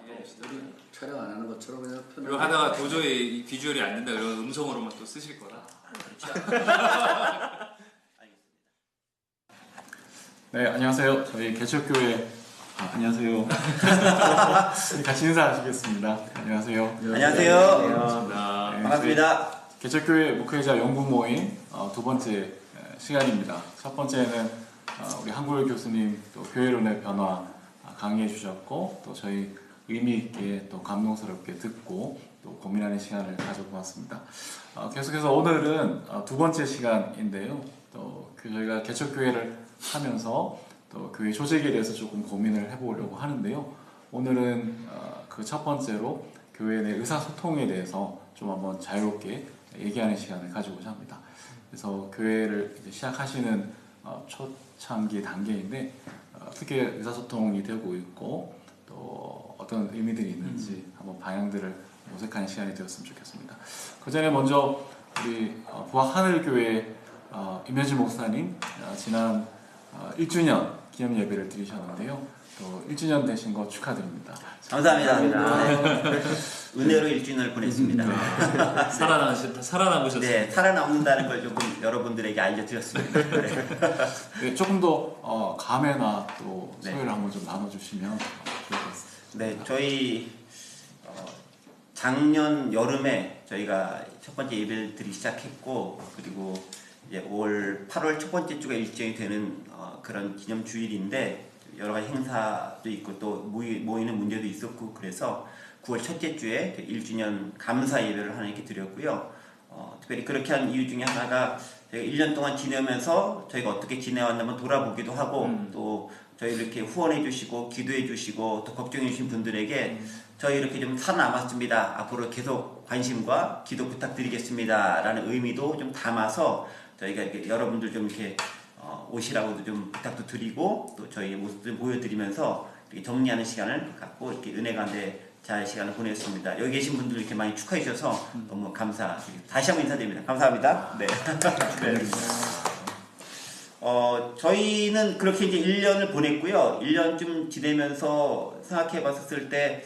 우리 촬영 안 하는 것처럼 그냥 그리고 하다가 도저히 이 비주얼이 안 된다 그러면 음성으로만 또 쓰실 거라. 그렇죠. 네, 안녕하세요. 저희 개척교회 안녕하세요. 같이 인사하시겠습니다. 안녕하세요. 안녕하세요. 반갑습니다. 네, 반갑습니다. 개척교회 목회자 연구 모임 두 번째 시간입니다. 첫 번째는 우리 한국일 교수님 또 교회론의 변화 강의해 주셨고, 또 저희 의미 있게 또 감동스럽게 듣고 또 고민하는 시간을 가져보았습니다. 계속해서 오늘은 두 번째 시간인데요. 또 저희가 개척교회를 하면서 또 교회 조직에 대해서 조금 고민을 해보려고 하는데요. 오늘은 그 첫 번째로 교회 내 의사소통에 대해서 좀 한번 자유롭게 얘기하는 시간을 가지고자 합니다. 그래서 교회를 이제 시작하시는 초창기 단계인데 어떻게 의사소통이 되고 있고 또 어떤 의미들이 있는지 한번 방향들을 모색하는 시간이 되었으면 좋겠습니다. 그 전에 먼저 우리 부학 하늘교회 임현진 목사님 지난 1주년 기념 예배를 드리셨는데요. 또 1주년 되신 거 축하드립니다. 감사합니다. 네. 은혜로 1주년을 보냈습니다. 살아남으셨어요. 네, 살아남는다는 걸 조금 여러분들에게 알려드렸습니다. 네. 네, 조금 더 감회나 또 네. 소회를 한번 좀 나눠주시면 좋을 것 같습니다. 네, 저희 작년 여름에 저희가 첫 번째 예배를 드리기 시작했고, 그리고 이제 올 8월 첫 번째 주가 일정이 되는 그런 기념 주일인데 여러 가지 행사도 있고 또 모이는 문제도 있었고, 그래서 9월 첫째 주에 1주년 감사 예배를 하나 이렇게 드렸고요. 특별히 그렇게 한 이유 중에 하나가 저희가 1년 동안 지내면서 저희가 어떻게 지내왔냐면 돌아보기도 하고, 또 저희 이렇게 후원해 주시고 기도해 주시고 또 걱정해 주신 분들에게 저희 이렇게 좀 살아남았습니다, 앞으로 계속 관심과 기도 부탁드리겠습니다 라는 의미도 좀 담아서 저희가 이렇게 여러분들 좀 이렇게 오시라고도 좀 부탁도 드리고, 또 저희의 모습을 보여드리면서 이렇게 정리하는 시간을 갖고 이렇게 은혜 가운데 잘 시간을 보냈습니다. 여기 계신 분들 이렇게 많이 축하해 주셔서 너무 감사드립니다. 다시 한번 인사드립니다. 감사합니다. 네. 네. 저희는 그렇게 이제 1년을 보냈고요. 1년쯤 지내면서 생각해 봤었을 때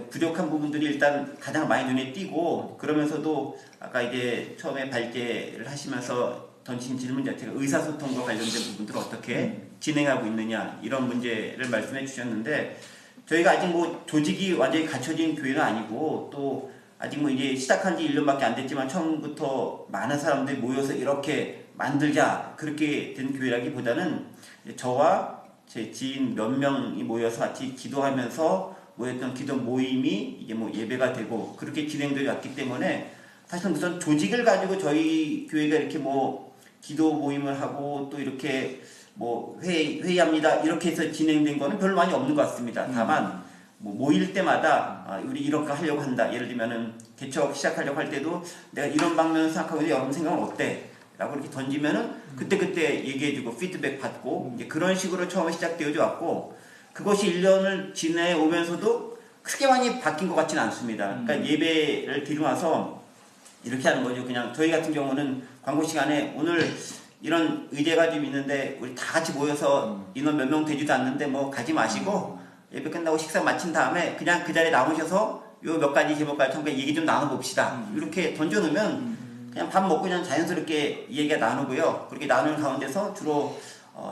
부족한 부분들이 일단 가장 많이 눈에 띄고, 그러면서도 아까 이제 처음에 발제를 하시면서 던진 질문 자체가 의사소통과 관련된 부분들을 어떻게 진행하고 있느냐, 이런 문제를 말씀해 주셨는데, 저희가 아직 뭐 조직이 완전히 갖춰진 교회는 아니고, 또 아직 뭐 이제 시작한 지 1년밖에 안 됐지만 처음부터 많은 사람들이 모여서 이렇게 만들자 그렇게 된 교회라기보다는 저와 제 지인 몇 명이 모여서 같이 기도하면서 모였던 기도 모임이 이제 뭐 예배가 되고 그렇게 진행되어 왔기 때문에, 사실 무슨 조직을 가지고 저희 교회가 이렇게 뭐 기도 모임을 하고 또 이렇게 뭐 회의합니다 이렇게 해서 진행된 거는 별로 많이 없는 것 같습니다. 다만 뭐 모일 때마다 우리 이렇게 하려고 한다. 예를 들면은 개척 시작하려고 할 때도 내가 이런 방면을 생각하고 있는데 여러분 생각은 어때? 라고 이렇게 던지면은 그때그때 얘기해주고 피드백 받고 이제 그런 식으로 처음에 시작되어져 왔고, 그것이 1년을 지내오면서도 크게 많이 바뀐 것 같지는 않습니다. 그러니까 예배를 드리고 나서 이렇게 하는 거죠. 그냥 저희 같은 경우는 광고 시간에 오늘 이런 의제가 좀 있는데 우리 다 같이 모여서 인원 몇 명 되지도 않는데 뭐 가지 마시고 예배 끝나고 식사 마친 다음에 그냥 그 자리에 남으셔서 요 몇 가지 제목까지 함께 얘기 좀 나눠봅시다. 이렇게 던져놓으면 그냥 밥 먹고 그냥 자연스럽게 얘기가 나누고요. 그렇게 나누는 가운데서 주로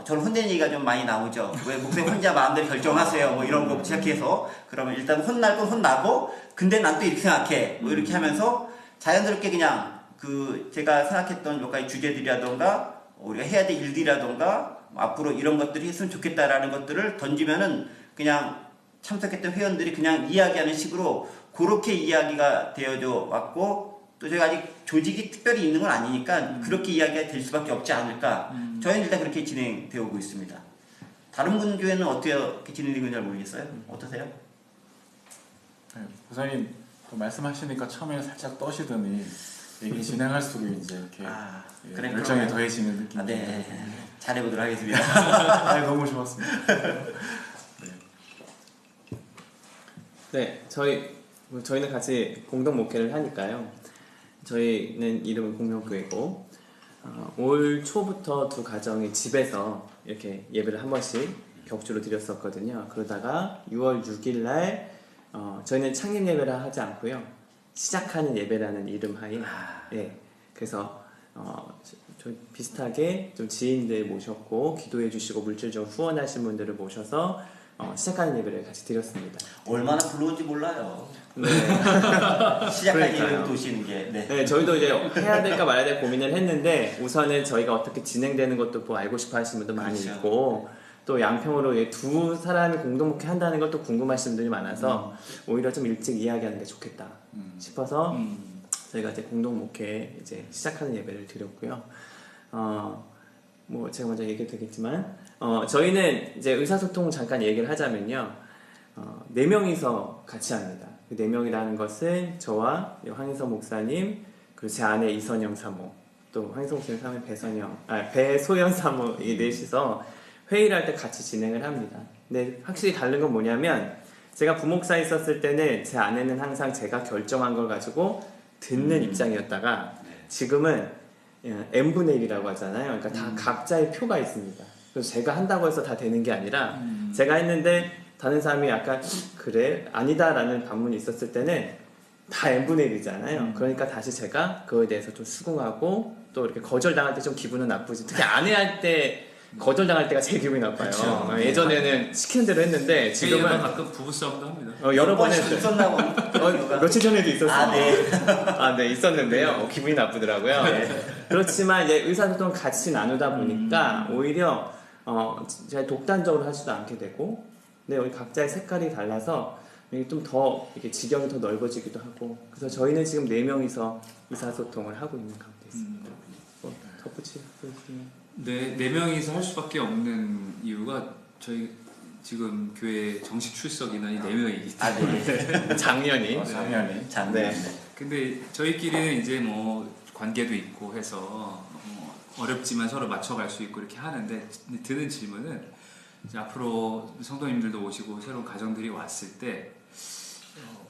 저를 혼내는 얘기가 좀 많이 나오죠. 왜 목사님 혼자 마음대로 결정하세요 뭐 이런 거 시작해서, 그러면 일단 혼날 건 혼나고 근데 난 또 이렇게 생각해 뭐 이렇게 하면서 자연스럽게 그냥 그 제가 생각했던 몇 가지 주제들이라던가 우리가 해야 될 일들이라던가 앞으로 이런 것들이 했으면 좋겠다라는 것들을 던지면은 그냥 참석했던 회원들이 그냥 이야기하는 식으로 그렇게 이야기가 되어져 왔고, 또 저희가 아직 조직이 특별히 있는 건 아니니까 그렇게 이야기가 될 수밖에 없지 않을까. 저희는 일단 그렇게 진행되어 오고 있습니다. 다른 분 교회는 어떻게 진행되고 있는지 잘 모르겠어요. 어떠세요? 네, 부사님 말씀하시니까 처음에 살짝 떠시더니 얘기 진행할수록 이제 이렇게 그래, 열정이 더해지는 느낌이. 네. 잘해보도록 하겠습니다. 네, 너무 좋았습니다. 네, 저희는 같이 공동 목회를 하니까요. 저희는 이름은 공명교회고, 올 초부터 두 가정이 집에서 이렇게 예배를 한 번씩 격주로 드렸었거든요. 그러다가 6월 6일 날 저희는 창립 예배라 하지 않고요. 시작하는 예배라는 이름 하에 예, 그래서 좀 비슷하게 좀 지인들 모셨고 기도해 주시고 물질적으로 후원하신 분들을 모셔서 시작하는 예배를 같이 드렸습니다. 얼마나 불러온지 몰라요. 네. 시작한 그러니까요. 예배부터 오시는 게. 네. 네, 저희도 이제 해야 될까 말아야 될까 고민을 했는데 우선은 저희가 어떻게 진행되는 것도 뭐 알고 싶어 하시는 분도 많이 그렇죠. 있고 또 양평으로 이제 두 사람이 공동목회 한다는 걸 또 궁금하신 분들이 많아서 오히려 좀 일찍 이야기하는 게 좋겠다 싶어서 저희가 이제 공동목회 이제 시작하는 예배를 드렸고요. 뭐 제가 먼저 얘기해도 되겠지만 저희는 이제 의사소통 잠깐 얘기를 하자면요. 4명이서 같이 합니다. 그 4명이라는 것은 저와 황인성 목사님 그리고 제 아내 이선영 사모 또 황인성 목사님 사모님 배소연 사모 이 넷이서 회의를 할 때 같이 진행을 합니다. 근데 확실히 다른 건 뭐냐면 제가 부목사에 있었을 때는 제 아내는 항상 제가 결정한 걸 가지고 듣는 입장이었다가 지금은 n분의 1이라고 하잖아요. 그러니까 다 각자의 표가 있습니다. 그래서 제가 한다고 해서 다 되는 게 아니라 제가 했는데 다른 사람이 약간 그래 아니다라는 반문이 있었을 때는 다 n분의 1이잖아요. 그러니까 다시 제가 그거에 대해서 좀 수긍하고 또 이렇게 거절당할 때 좀 기분은 나쁘지. 특히 아내할 때 거절당할 때가 제일 기분이 나빠요. 그쵸. 예전에는 시키는 대로 했는데 지금은 지금은 가끔 부부싸움도 합니다. 여러 번 번씩 했어요. 있었나 봐. 며칠 전에도 있었어요. 네. 네, 있었는데요. 기분이 나쁘더라고요. 그렇지만 이제 의사소통을 같이 나누다 보니까 오히려 제가 독단적으로 하지도 않게 되고, 근데 여기 각자의 색깔이 달라서 이게 좀 더 이렇게 지경이 더 넓어지기도 하고, 그래서 저희는 지금 4명이서 의사소통을 하고 있는 가운데 있습니다. 뭐 덧붙이고 있으면. 네 명이서 할 수밖에 없는 이유가 저희 지금 교회 정식 출석 인원이 4명이기 때문에. 네. 작년이. 작년이. 장네. 근데 저희끼리는 이제 뭐 관계도 있고 해서 어렵지만 서로 맞춰갈 수 있고 이렇게 하는데 드는 질문은 이제 앞으로 성도님들도 오시고 새로운 가정들이 왔을 때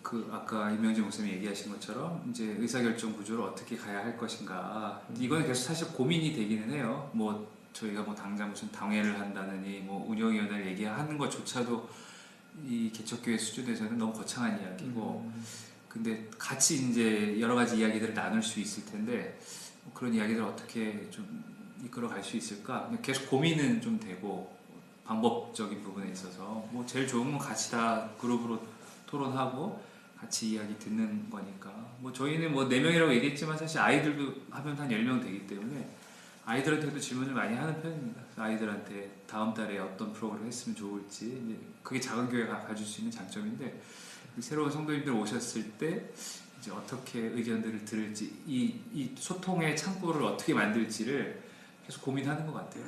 그 아까 임명진 목사님이 얘기하신 것처럼 이제 의사결정 구조를 어떻게 가야 할 것인가 이거는 계속 사실 고민이 되기는 해요. 뭐 저희가 뭐 당장 무슨 당회를 한다느니 뭐 운영위원회를 얘기하는 것조차도 이 개척교회 수준에서는 너무 거창한 이야기고 근데 같이 이제 여러 가지 이야기들을 나눌 수 있을 텐데 뭐 그런 이야기들을 어떻게 좀 이끌어 갈 수 있을까 계속 고민은 좀 되고 방법적인 부분에 있어서 뭐 제일 좋은 건 같이 다 그룹으로 토론하고 같이 이야기 듣는 거니까 뭐 저희는 뭐 4명이라고 얘기했지만 사실 아이들도 하면 한 10명 되기 때문에 아이들한테도 질문을 많이 하는 편입니다. 아이들한테 다음 달에 어떤 프로그램을 했으면 좋을지 이제 그게 작은 교회가 가질 수 있는 장점인데 새로운 성도님들 오셨을 때 이제 어떻게 의견들을 들을지 이 소통의 창구를 어떻게 만들지를 계속 고민하는 것 같아요.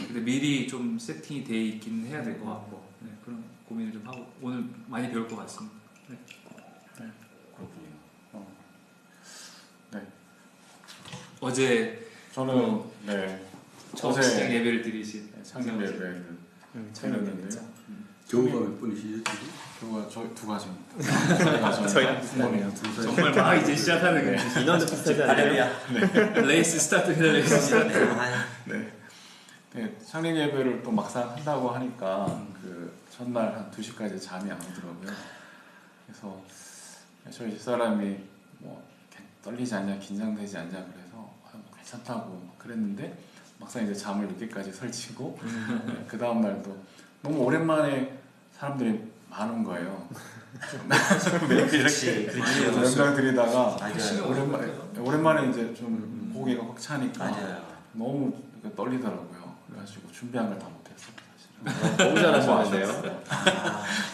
근데 미리 좀 세팅이 돼 있긴 해야 될 것 같고 네, 그런 고민을 좀 하고 오늘 많이 배울 것 같습니다. 네. 그렇군요. 네. 어제 저는 네. 처음 어제 시작 예배를 드리신 창립 예배를 드렸는데요. 교우가 몇 분이시죠 지금? 교우가 저희 두 가지입니다. 저희랑 비슷하네요. 정말 막 이제 시작하는 거예요. 인원도 비슷하지 않아요? 할렐루야. 레이스 스타트입니다. 레이스 스타트. 네. 네. 창립 예배를 또 막상 한다고 하니까 그 전날 한 2시까지 잠이 안 오더라고요. 그래서 저희 집사람이 뭐 떨리지 않냐, 긴장되지 않냐 그래서 괜찮다고 그랬는데 막상 이제 잠을 늦게까지 설치고 네, 그 다음 날도 너무 오랜만에 사람들이 많은 거예요. 매일 이렇게 연장 드리다가 오랜만에 이제 좀 고개가 확 차니까 맞아요. 너무 떨리더라고요. 그래가지고 준비한 걸 다 못했어요. 사실은. 너무 잘하셨는데요.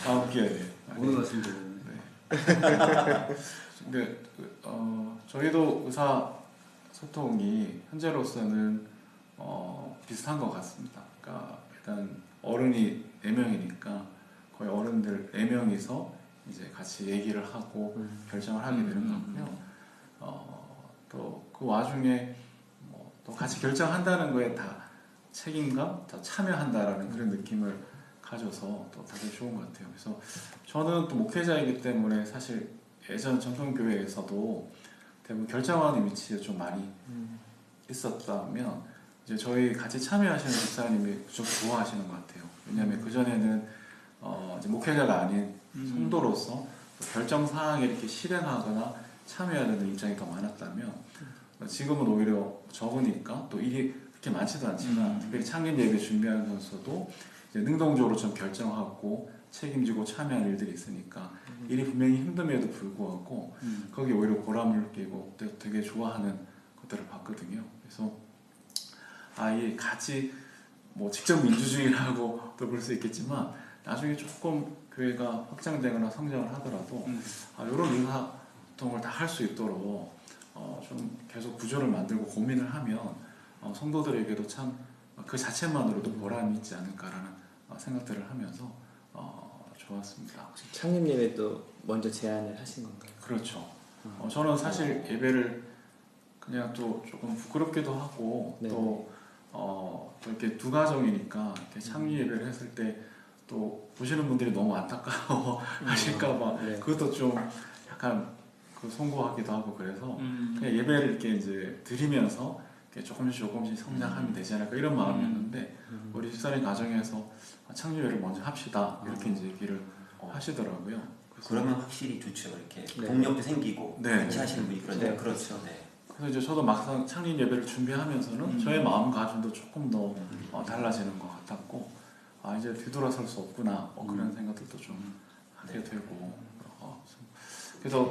다음 기회에. 오늘 말씀 드렸네. 근데 저희도 의사 소통이 현재로서는 비슷한 것 같습니다. 그러니까 일단 어른이 4명이니까 거의 어른들 4명이서 이제 같이 얘기를 하고 결정을 하게 되는 거고요. 또 그 와중에 또 같이 결정한다는 거에 다 책임감, 다 참여한다라는 그런 느낌을 가져서 또 다들 좋은 것 같아요. 그래서 저는 또 목회자이기 때문에 사실 예전 전통교회에서도 대부분 결정하는 위치에 좀 많이 있었다면 이제 저희 같이 참여하시는 집사님이 좀 좋아하시는 것 같아요. 왜냐하면 그 전에는 이제 목회자가 아닌 성도로서 결정 사항에 이렇게 실행하거나 참여해야 되는 입장이 더 많았다면 지금은 오히려 적으니까 또 일이 그렇게 많지도 않지만 특별히 창립 예배 준비하면서도 이제 능동적으로 좀 결정하고 책임지고 참여할 일들이 있으니까 일이 분명히 힘듦에도 불구하고 거기에 오히려 보람을 느끼고 되게 좋아하는 것들을 봤거든요. 그래서 이 같이 뭐 직접 민주주의라고 또 볼 수 있겠지만 나중에 조금 교회가 확장되거나 성장을 하더라도 이런 의사소통을 다 할 수 있도록 좀 계속 구조를 만들고 고민을 하면 성도들에게도 참 그 자체만으로도 보람이 있지 않을까라는 생각들을 하면서 좋았습니다. 창립 예배도 먼저 제안을 하신 건가요? 그렇죠. 저는 사실 예배를 그냥 또 조금 부끄럽기도 하고 네. 또 이렇게 두 가정이니까 이렇게 창립 예배를 했을 때 또 보시는 분들이 너무 안타까워 하실까봐 네. 그것도 좀 약간 송구하기도 하고 그래서 그냥 예배를 이렇게 이제 드리면서 이렇게 조금씩 성장하면 되지 않을까 이런 마음이었는데 우리 집사님 가정에서 창립 예배를 먼저 합시다 이렇게 이제 얘기를 하시더라고요. 그러면 확실히 좋죠. 이렇게 네. 동력도 생기고 네. 같이 하시는 분이 그런데 네. 그렇죠. 네. 그래서 이제 저도 막상 창립 예배를 준비하면서는 저의 마음가짐도 조금 더 달라지는 것 같았고 이제 뒤돌아설 수 없구나 그런 생각들도 좀 하게 되고 그래서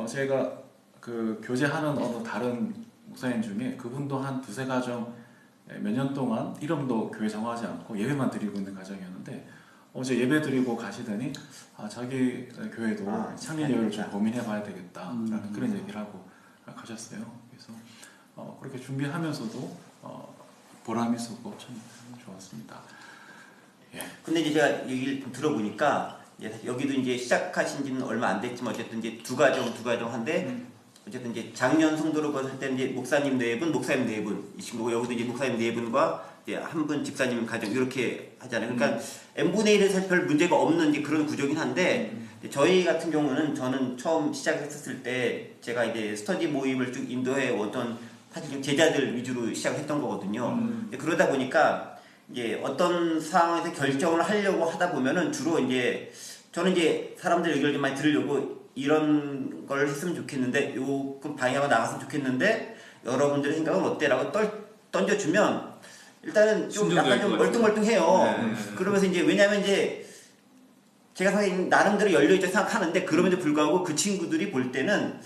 제가 그 교제하는 어느 다른 목사님 중에 그분도 한 두세 가정 몇 년 동안 이름도 교회 정하지 않고 예배만 드리고 있는 가정이었는데 어제 예배 드리고 가시더니 자기 교회도 창립 예배를 좀 고민해봐야 되겠다라는 그런 얘기를 하고 가셨어요. 그래서 그렇게 준비하면서도 보람이 있었고 참 좋았습니다. 예. 근데 이제 제가 얘기를 좀 들어보니까 이제 여기도 이제 시작하신 지는 얼마 안 됐지만 어쨌든 이제 두 가정 한데 어쨌든 이제 작년 성도로 봤을 때 이제 목사님 네 분, 목사님 네 분이신 거고 여기도 이제 목사님 네 분과 이제 한 분 집사님 가정 이렇게 하잖아요. 그러니까 n분의 1은 사실 별 문제가 없는 이제 그런 구조긴 한데 저희 같은 경우는 저는 처음 시작했었을 때 제가 이제 스터디 모임을 쭉 인도해 오던 사실 좀 제자들 위주로 시작했던 거거든요. 그러다 보니까 이제 어떤 상황에서 결정을 하려고 하다 보면은 주로 이제 저는 이제 사람들 의견을 좀 많이 들으려고 이런 걸 했으면 좋겠는데 요금 방향으로 나갔으면 좋겠는데 여러분들의 생각은 어때라고 던져주면 일단은 좀 약간 좀 멀뚱멀뚱해요. 네. 그러면서 이제 왜냐면 이제 제가 생각하기엔 나름대로 열려있다고 생각하는데 그럼에도 불구하고 그 친구들이 볼 때는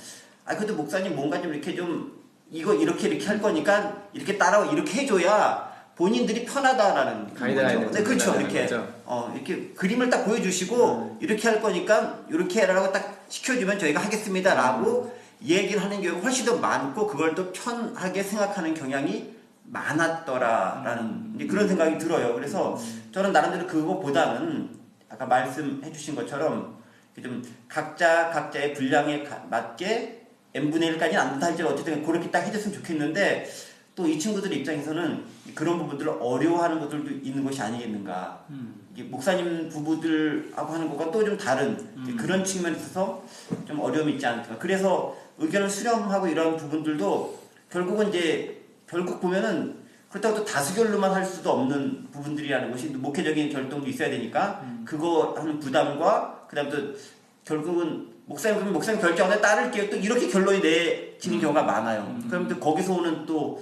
그래도 목사님 뭔가 좀 이렇게 좀 이거 이렇게 할 거니까 이렇게 따라와 이렇게 해줘야 본인들이 편하다라는 가이드라인을 네, 그렇죠. 이렇게 거죠. 이렇게 그림을 딱 보여주시고 이렇게 할 거니까 이렇게 해라라고 딱 시켜주면 저희가 하겠습니다라고 얘기를 하는 경우가 훨씬 더 많고 그걸 또 편하게 생각하는 경향이 많았더라라는 이제 그런 생각이 들어요. 그래서 저는 나름대로 그거보다는 아까 말씀해주신 것처럼 좀 각자의 분량에 맞게 n분의 1까지는 안 된다 할지라도 어쨌든 그렇게 딱 해줬으면 좋겠는데 또 이 친구들 입장에서는 그런 부분들을 어려워하는 것들도 있는 것이 아니겠는가. 이게 목사님 부부들하고 하는 것과 또 좀 다른 그런 측면에 있어서 좀 어려움이 있지 않을까. 그래서 의견을 수렴하고 이런 부분들도 결국 보면은 그렇다고 또 다수결로만 할 수도 없는 부분들이라는 것이 목회적인 결정도 있어야 되니까 그거 하는 부담과 그다음 또 결국은 목사님 결정하다 따를게요. 또 이렇게 결론이 내지는 경우가 많아요. 그럼 또 거기서 오는 또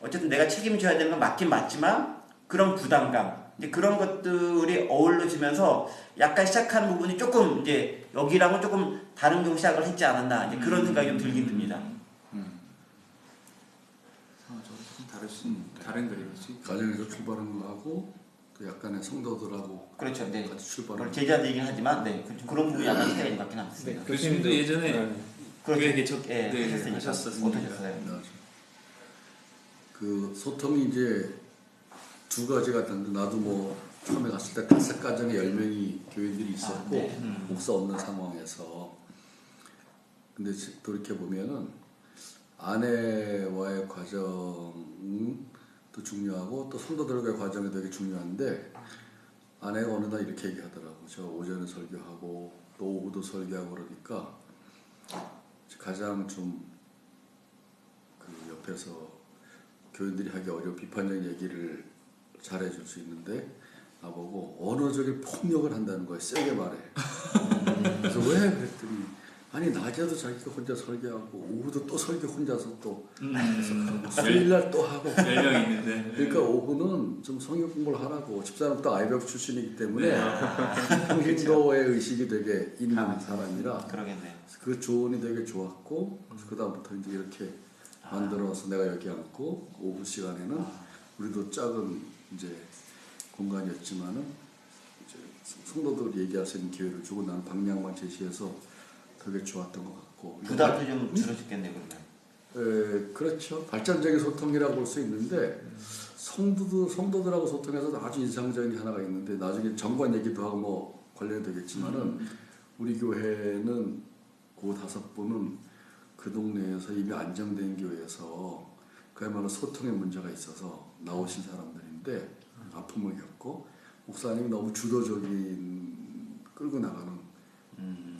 어쨌든 내가 책임져야 되는 건 맞긴 맞지만 그런 부담감 이제 그런 것들이 어우러지면서 약간 시작하는 부분이 조금 이제 여기랑은 조금 다른 경우 시작을 했지 않았나 이제 그런 생각이 좀 들긴 듭니다. 다른 그림이지. 가정에서 출발한 거하고 그 약간의 성도들하고 그렇죠. 네. 같이 출발한 제자들이긴 하지만 네 그런 부분이 약간 차이가 좀 같긴 합니다. 교수님도 예전에 교회 개척 예, 때 하셨었으니까. 어떠셨어요? 그 소통이 이제 두 가지가 있는데 나도 뭐 처음에 갔을 때 5가정에 10명이 교인들이 있었고 목사 없는 상황에서 근데 돌이켜보면은 아내와의 과정도 중요하고 또 성도들과의 과정이 되게 중요한데 아내가 어느 날 이렇게 얘기하더라고. 저 오전에 설교하고 또 오후도 설교하고 그러니까 가장 좀 그 옆에서 교인들이 하기 어려운 비판적인 얘기를 잘해줄 수 있는데 나보고 언어적인 폭력을 한다는 거야. 세게 말해. 그래서 왜 그랬더니 아니 낮에도 자기가 혼자 설교하고 오후도 또 설교 혼자서 또 해석하고 수요일날 또 하고 10명 있는데. 그러니까 오후는 좀 성경 공부를 하라고 집사람 또 아이백 출신이기 때문에 네. 평신도의 의식이 되게 있는 사람이라 그러겠네요. 그 조언이 되게 좋았고 그 다음부터 이제 이렇게 만들어서 내가 여기 앉고 오후 시간에는 우리도 작은 이제 공간이었지만은 이제 성도들 얘기할 수 있는 기회를 주고 나는 방향만 제시해서 되게 좋았던 것 같고 부담도 좀 줄어졌겠네요 그러면. 그렇죠. 발전적인 소통이라고 볼 수 있는데 성도들하고 소통해서 아주 인상적인 게 하나가 있는데 나중에 정관 얘기도 하고 뭐 관련이 되겠지만은 우리 교회는 그 5분은 그 동네에서 이미 안정된 교회에서 그야말로 소통의 문제가 있어서 나오신 사람들인데 아픔을 겪고 목사님이 너무 주도적인 끌고 나가는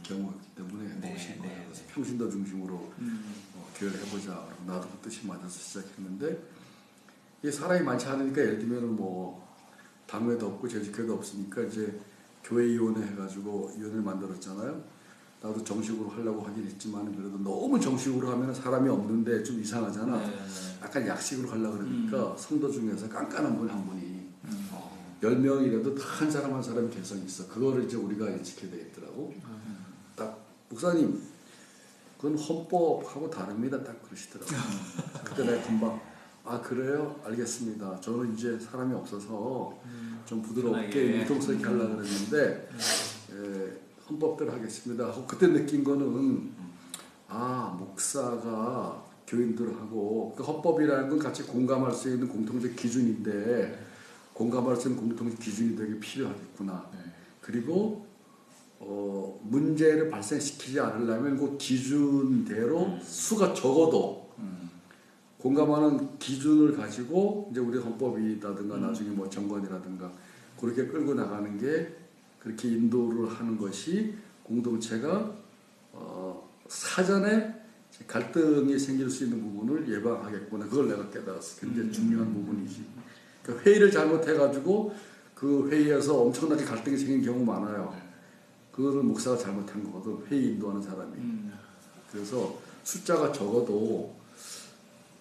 경우였기 때문에 네, 오신 네, 거예요. 그래서 네. 평신도 중심으로 교회를 해보자. 그러고 나도 그 뜻이 맞아서 시작했는데 이게 사람이 많지 않으니까 예를 들면 뭐 당회도 없고 재직회도 없으니까 이제 교회위원회 해가지고 위원회를 만들었잖아요. 나도 정식으로 하려고 하긴 했지만 그래도 너무 정식으로 하면 사람이 없는데 좀 이상하잖아. 약간 약식으로 하려고 그러니까 성도 중에서 깐깐한 분 한 분이 10명이라도 다 한 사람 한 사람이 개성이 있어. 그거를 이제 우리가 지켜야 되겠더라고. 딱 목사님 그건 헌법하고 다릅니다. 딱 그러시더라고. 그때 내가 금방 아 그래요? 알겠습니다. 저는 이제 사람이 없어서 좀 부드럽게 편하게. 유동성있게 하려고 그랬는데 헌법대로 하겠습니다. 하고 그때 느낀 거는 아 목사가 교인들하고 그 헌법이라는 건 같이 공감할 수 있는 공통적 기준인데 공감할 수 있는 공통적 기준이 되게 필요하겠구나. 그리고 문제를 발생시키지 않으려면 그 기준대로 수가 적어도 공감하는 기준을 가지고 이제 우리 헌법이라든가 나중에 뭐 정권이라든가 그렇게 끌고 나가는 게 그렇게 인도를 하는 것이 공동체가 사전에 갈등이 생길 수 있는 부분을 예방하겠구나. 그걸 내가 깨달았어. 굉장히 중요한 부분이지. 그러니까 회의를 잘못해가지고 그 회의에서 엄청나게 갈등이 생긴 경우 많아요. 그거는 목사가 잘못한 거거든. 회의 인도하는 사람이. 그래서 숫자가 적어도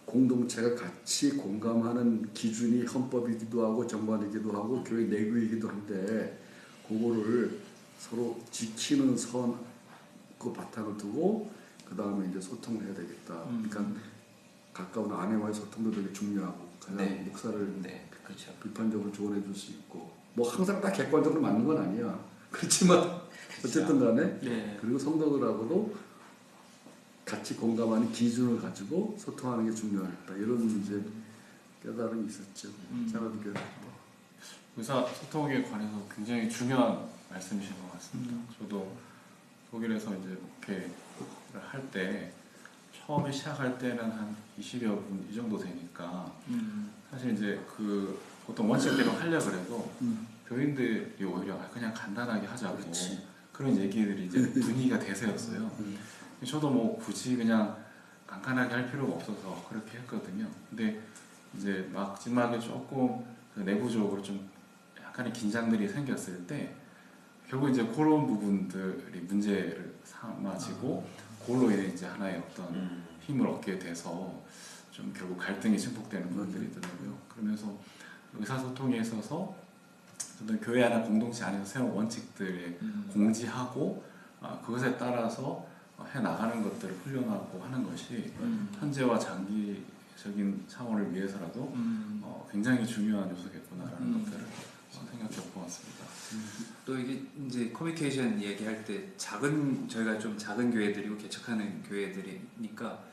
공동체가 같이 공감하는 기준이 헌법이기도 하고 정관이기도 하고 교회 내부이기도 한데 그거를 서로 지키는 선 그 바탕을 두고 그 다음에 이제 소통을 해야 되겠다. 그러니까 가까운 아내와의 소통도 되게 중요하고 가장 네. 목사를 네, 그렇죠. 비판적으로 조언해 줄 수 있고 뭐 항상 다 객관적으로 맞는 건 아니야. 그렇지만 어쨌든 간에 네. 그리고 성도들하고도 같이 공감하는 기준을 가지고 소통하는 게 중요하겠다. 이런 이제 깨달음이 있었죠. 작은 교회. 의사 소통에 관해서 굉장히 중요한 말씀이신 것 같습니다. 저도 독일에서 이제 목회를 할 때 처음에 시작할 때는 한 20여 분 이 정도 되니까 사실 이제 그 보통 원칙대로 하려고 해도 교인들이 오히려 그냥 간단하게 하자고 그렇지. 그런 얘기들이 이제 분위기가 대세였어요. 저도 뭐 굳이 그냥 간단하게 할 필요가 없어서 그렇게 했거든요. 근데 이제 마지막에 조금 그 내부적으로 좀 약간의 긴장들이 생겼을 때 결국 이제 그런 부분들이 문제를 삼아지고 그걸로 인해 이제 하나의 어떤 힘을 얻게 돼서 좀 결국 갈등이 증폭되는 부분들이 있더라고요. 그러면서 의사소통에 있어서 어떤 교회 하나 공동체 안에서 세운 원칙들을 공지하고 그것에 따라서 해 나가는 것들을 훈련하고 하는 것이 현재와 장기적인 차원을 위해서라도 굉장히 중요한 요소겠구나라는 것들을 생각해 보았습니다. 또 이게 이제 커뮤니케이션 얘기할 때 저희가 좀 작은 교회들이고 개척하는 교회들이니까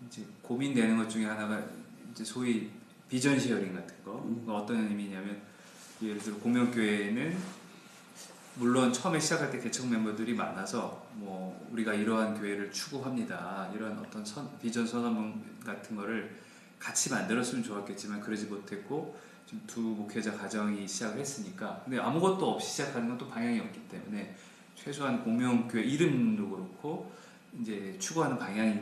이제 고민되는 것 중에 하나가 이제 소위 비전 쉐어링 같은 거. 어떤 의미냐면 예를 들어 공명교회는 물론 처음에 시작할 때 개척 멤버들이 많아서 뭐 우리가 이러한 교회를 추구합니다. 이런 어떤 비전 선언문 같은 거를 같이 만들었으면 좋았겠지만 그러지 못했고 지금 두 목회자 가정이 시작을 했으니까 근데 아무것도 없이 시작하는 건 또 방향이 없기 때문에 최소한 공명교회 이름도 그렇고 이제 추구하는 방향이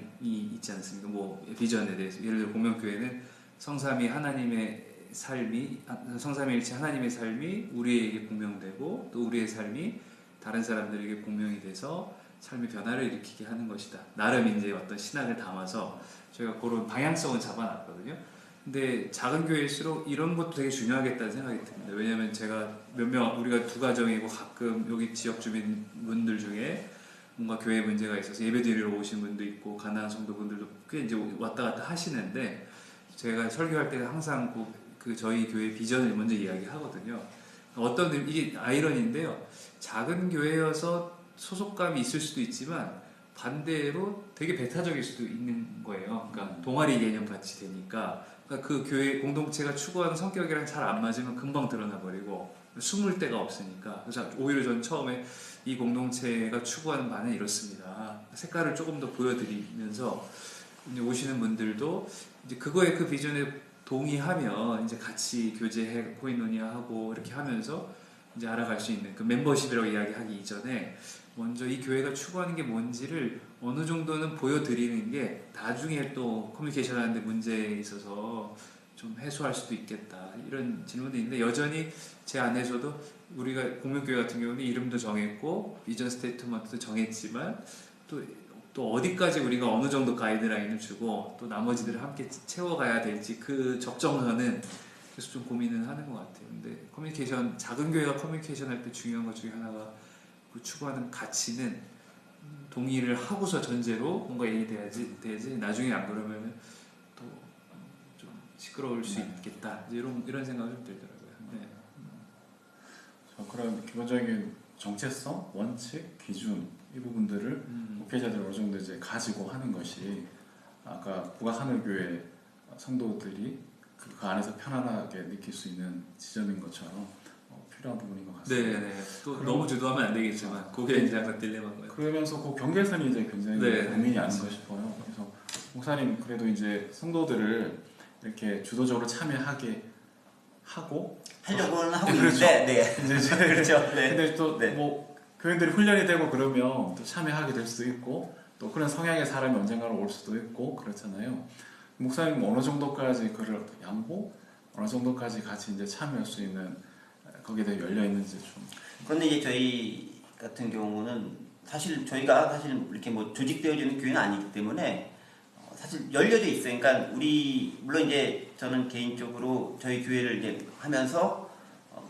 있지 않습니까? 뭐 비전에 대해서 예를 들어 공명교회는 성삼위 하나님의 삶이 성삼위일체 하나님의 삶이 우리에게 공명되고 또 우리의 삶이 다른 사람들에게 공명이 돼서 삶의 변화를 일으키게 하는 것이다. 나름 이제 어떤 신학을 담아서 저희가 그런 방향성을 잡아놨거든요. 근데 작은 교회일수록 이런 것도 되게 중요하겠다는 생각이 듭니다. 왜냐하면 제가 우리가 두 가정이고 가끔 여기 지역 주민분들 중에 뭔가 교회 문제가 있어서 예배드리러 오신 분도 있고 가난한 성도분들도 꽤 이제 왔다 갔다 하시는데 제가 설교할 때 항상 그 저희 교회 비전을 먼저 이야기하거든요. 이게 아이러니인데요. 작은 교회여서 소속감이 있을 수도 있지만 반대로 되게 배타적일 수도 있는 거예요. 그러니까 동아리 개념 같이 되니까 그러니까 그 교회 공동체가 추구하는 성격이랑 잘 안 맞으면 금방 드러나 버리고 숨을 데가 없으니까. 그래서 오히려 전 처음에 이 공동체가 추구하는 바는 이렇습니다. 색깔을 조금 더 보여드리면서 이제 오시는 분들도 이제 그 비전에 동의하면 이제 같이 교제해 코인노니아하고 이렇게 하면서 이제 알아갈 수 있는 그 멤버십이라고 이야기하기 이전에 먼저 이 교회가 추구하는 게 뭔지를 어느 정도는 보여드리는 게 나중에 또 커뮤니케이션 하는데 문제에 있어서 좀 해소할 수도 있겠다 이런 질문도 있는데 여전히 제 안에서도 우리가 공명교회 같은 경우는 이름도 정했고 비전 스테이트먼트도 정했지만 또 어디까지 우리가 어느 정도 가이드라인을 주고 또 나머지들을 함께 채워가야 될지 그 적정선은 그래서 좀 고민은 하는 것 같아요. 근데 작은 교회가 커뮤니케이션 할 때 중요한 것 중에 하나가 그 추구하는 가치는 동의를 하고서 전제로 뭔가 얘기돼야지 나중에 안 그러면 또 좀 시끄러울 수 있겠다 이런 생각이 좀 들더라고요. 네. 그런 기본적인 정체성, 원칙, 기준 이 부분들을 목회자들이 어느 정도 이제 가지고 하는 것이 아까 북악하늘교회 성도들이 그 안에서 편안하게 느낄 수 있는 지점인 것처럼 필요한 부분인 것 같습니다. 네. 또 너무 주도하면 안 되겠지만 그게 이제 약간 딜레마인 거예요. 그러면서 그 경계선이 이제 굉장히 고민이 아닌가 싶어요. 그래서 목사님 그래도 이제 성도들을 이렇게 주도적으로 참여하게 하고 하려고는 하고 그렇죠. 있는데, 네. 이제 그렇죠. 네. 근데 또 네. 뭐 교인들이 훈련이 되고 그러면 또 참여하게 될 수도 있고 또 그런 성향의 사람이 언젠가는 올 수도 있고 그렇잖아요. 목사님 어느 정도까지 그를 양보, 어느 정도까지 같이 이제 참여할 수 있는 거기에 대해 열려 있는지 좀. 그런데 이제 저희 같은 경우는 저희가 사실 이렇게 뭐 조직되어지는 교회는 아니기 때문에 사실 열려져 있어요. 그러니까 물론 이제 저는 개인적으로 저희 교회를 이제 하면서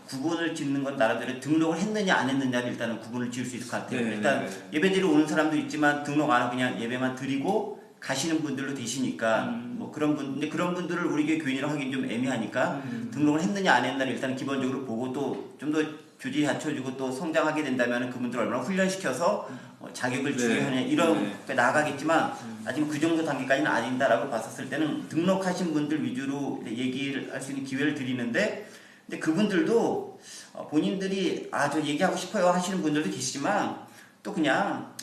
구분을 짓는 건 나름대로 등록을 했느냐 안 했느냐를 일단은 구분을 지을 수 있을 것 같아요. 일단 예배드리러 오는 사람도 있지만 등록 안 하고 그냥 예배만 드리고 가시는 분들도 계시니까 뭐 근데 그런 분들을 우리 교회 교인이라고 하긴 좀 애매하니까 등록을 했느냐 안 했느냐를 일단 기본적으로 보고 또 좀 더 교제에 갖춰주고 또 성장하게 된다면 그분들 얼마나 훈련시켜서 자격을 주게 하냐 이런 나아가겠지만 아직 그 정도 단계까지는 아닌다라고 봤었을 때는 등록하신 분들 위주로 얘기를 할 수 있는 기회를 드리는데 근데 그분들도 본인들이 저 얘기하고 싶어요 하시는 분들도 계시지만 또 그냥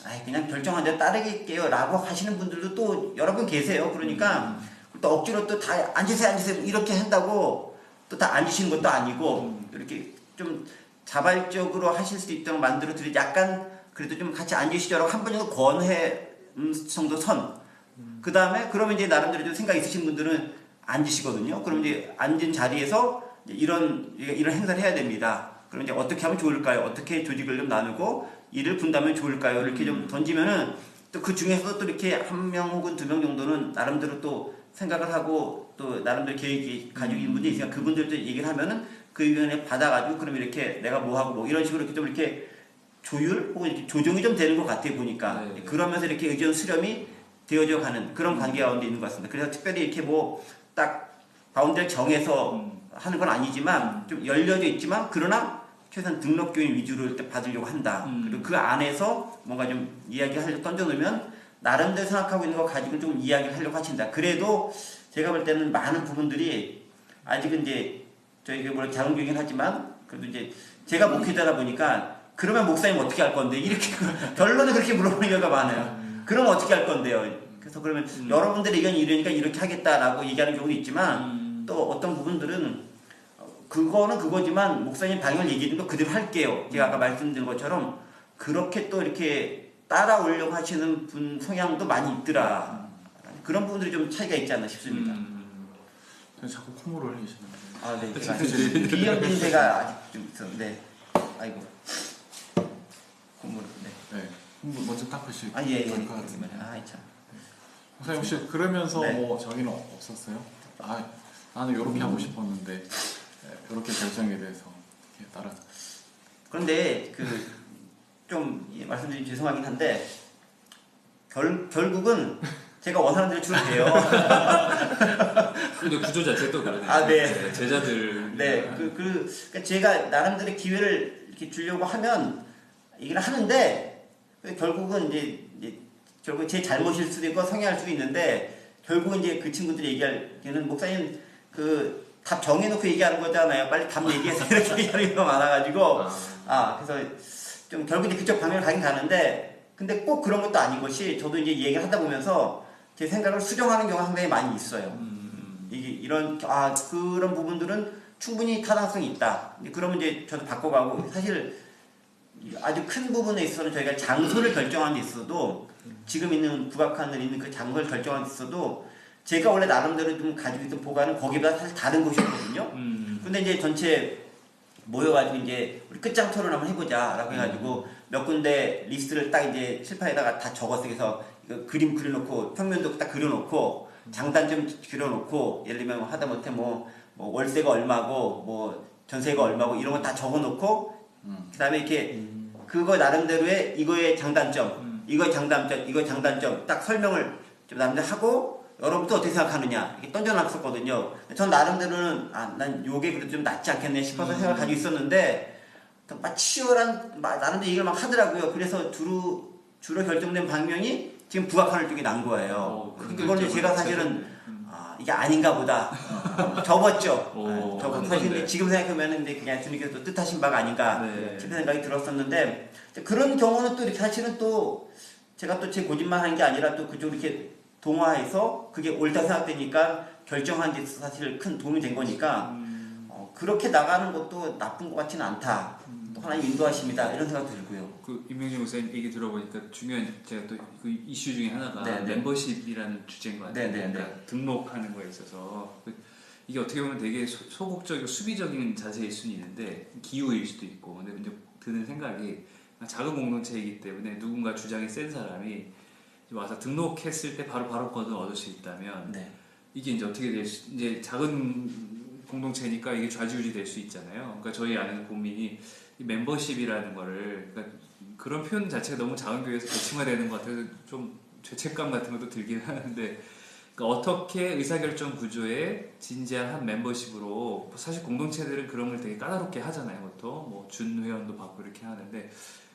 결정한 대로 따르게요 라고 하시는 분들도 또 여러 분 계세요. 그러니까 또 억지로 또 다 앉으세요 이렇게 한다고 또 다 앉으시는 것도 아니고 이렇게 좀 자발적으로 하실 수 있도록 만들어 드리지 약간 그래도 좀 같이 앉으시죠라고 한 번 정도 권해 정도 선. 그 다음에 그러면 이제 나름대로 좀 생각 있으신 분들은 앉으시거든요. 그럼 이제 앉은 자리에서 이런 행사를 해야 됩니다. 그럼 이제 어떻게 하면 좋을까요? 어떻게 조직을 좀 나누고 일을 분담하면 좋을까요? 이렇게 좀 던지면은 또 그 중에서 또 이렇게 한 명 혹은 두 명 정도는 나름대로 또 생각을 하고 또 나름대로 계획이 가지고 있는 분들이 있으니까 그분들도 얘기를 하면은 그 의견에 받아가지고 그럼 이렇게 내가 뭐 하고 뭐 이런 식으로 이렇게 좀 이렇게 조율 혹은 이렇게 조정이 좀 되는 것 같아요 보니까. 네. 그러면서 이렇게 의견 수렴이 되어져 가는 그런 관계 가운데 있는 것 같습니다. 그래서 특별히 이렇게 뭐 딱 바운드를 정해서 하는 건 아니지만 좀 열려져 있지만 그러나 최소한 등록교인 위주로 일단 받으려고 한다. 그리고 그 안에서 뭔가 좀 이야기를 던져놓으면 나름대로 생각하고 있는 거 가지고 좀 이야기를 하려고 하신다. 그래도 제가 볼 때는 많은 부분들이 아직은 이제 저희가 물론 작은 교회긴 하지만 그래도 이제 제가 목회자다 보니까 그러면 목사님 어떻게 할 건데 이렇게 결론을 그렇게 물어보는 경우가 많아요. 그러면 어떻게 할 건데요? 그래서 그러면 여러분들의 의견이 이러니까 이렇게 하겠다라고 얘기하는 경우도 있지만 또 어떤 부분들은 그거는 그거지만 목사님 방향을 얘기해 준 거 그대로 할게요. 제가 아까 말씀드린 것처럼 그렇게 또 이렇게 따라오려고 하시는 분 성향도 많이 있더라. 그런 부분들이 좀 차이가 있지 않나 싶습니다. 자꾸 콧물을 흘리시는데. 아, 네. 비염 증세가 아직 좀 있었는데. 아이고. 네. 네. 먼저 닦으시고 아, 예, 될것 같은데. 아, 참. 목사님 혹시 그러면서 네. 뭐 저기는 없었어요? 아, 나는 이렇게 하고 싶었는데 이렇게 결정에 대해서 이렇게 따라. 그런데 좀 말씀드리면 죄송하긴 한데 결국은 제가 원하는 대로 주면 돼요. 근데 구조 자체도 그러네요. 아, 네. 제자들. 네, 그러니까 제가 나름대로 기회를 이렇게 주려고 하면 이걸 하는데 결국은 이제 결국 제 잘못일 수도 있고 성향일 수도 있는데 결국은 이제 그 친구들이 얘기하기는 목사님 답 정해놓고 얘기하는 거잖아요. 빨리 답 얘기해서 이렇게 얘기하는 경우가 많아가지고 그래서 좀 결국 이제 그쪽 방향을 가긴 가는데 근데 꼭 그런 것도 아닌 것이 저도 이제 얘기를 하다 보면서 제 생각을 수정하는 경우가 상당히 많이 있어요. 이런 그런 부분들은 충분히 타당성이 있다. 그러면 이제 저도 바꿔가고 사실 아주 큰 부분에 있어서는 저희가 장소를 결정하는 데 있어도 지금 있는 국악관을 있는 그 장소를 결정하는 데 있어도 제가 원래 나름대로 좀 가지고 있던 보관은 거기보다 사실 다른 곳이었거든요. 근데 이제 전체 모여가지고 이제 우리 끝장 토론 한번 해보자라고 해가지고 몇 군데 리스트를 딱 이제 칠판에다가 다 적었어요. 그래서 이거 그림 그려놓고 평면도 딱 그려놓고 장단점 그려놓고 예를 들면 하다못해 뭐 월세가 얼마고 뭐 전세가 얼마고 이런 거 다 적어놓고 그 다음에 이렇게 그거 나름대로의 이거의 장단점, 이거의 장단점, 이거의 장단점 딱 설명을 좀 나름대로 하고 여러분도 어떻게 생각하느냐 이렇게 던져놨었거든요. 전 나름대로는 난 요게 그래도 좀 낫지 않겠네 싶어서 생각을 가지고 있었는데 막 치열한 나름대로 얘기를 막 하더라고요. 그래서 주로 결정된 방향이 지금 북악하는 쪽이 난 거예요. 그거는 제가 사실은 이게 아닌가 보다 접었죠. 사실 지금 생각하면 그냥 주님께서 뜻하신 바가 아닌가 싶은 생각이 들었었는데 그런 경우는 또 이렇게 사실은 또 제가 또 제 고집만 하는 게 아니라 또 그쪽으로 이렇게 동화해서 그게 옳다 생각되니까 결정한 데 사실 큰 도움이 된 거니까 그렇게 나가는 것도 나쁜 것 같지는 않다. 또 하나님 인도하십니다. 이런 생각도 들고요. 임명진 목사님 얘기 들어보니까 중요한 제가 또 그 이슈 중에 하나가 멤버십이라는 주제인 것 같아요. 그러니까 등록하는 거에 있어서 이게 어떻게 보면 되게 소극적이고 수비적인 자세일 수는 있는데 기우일 수도 있고 근데 이제 드는 생각이 작은 공동체이기 때문에 누군가 주장이 센 사람이 와서 등록했을 때 바로 발언권을 얻을 수 있다면 이게 이제 어떻게 이제 작은 공동체니까 이게 좌지우지 될 수 있잖아요. 그러니까 저희 아는 고민이 이 멤버십이라는 거를 그러니까 그런 표현 자체가 너무 작은 교회에서 대칭화되는 것 같아서 좀 죄책감 같은 것도 들긴 하는데 그러니까 어떻게 의사결정 구조에 진지한 한 멤버십으로 사실 공동체들은 그런 걸 되게 까다롭게 하잖아요. 보통 뭐 준회원도 받고 이렇게 하는데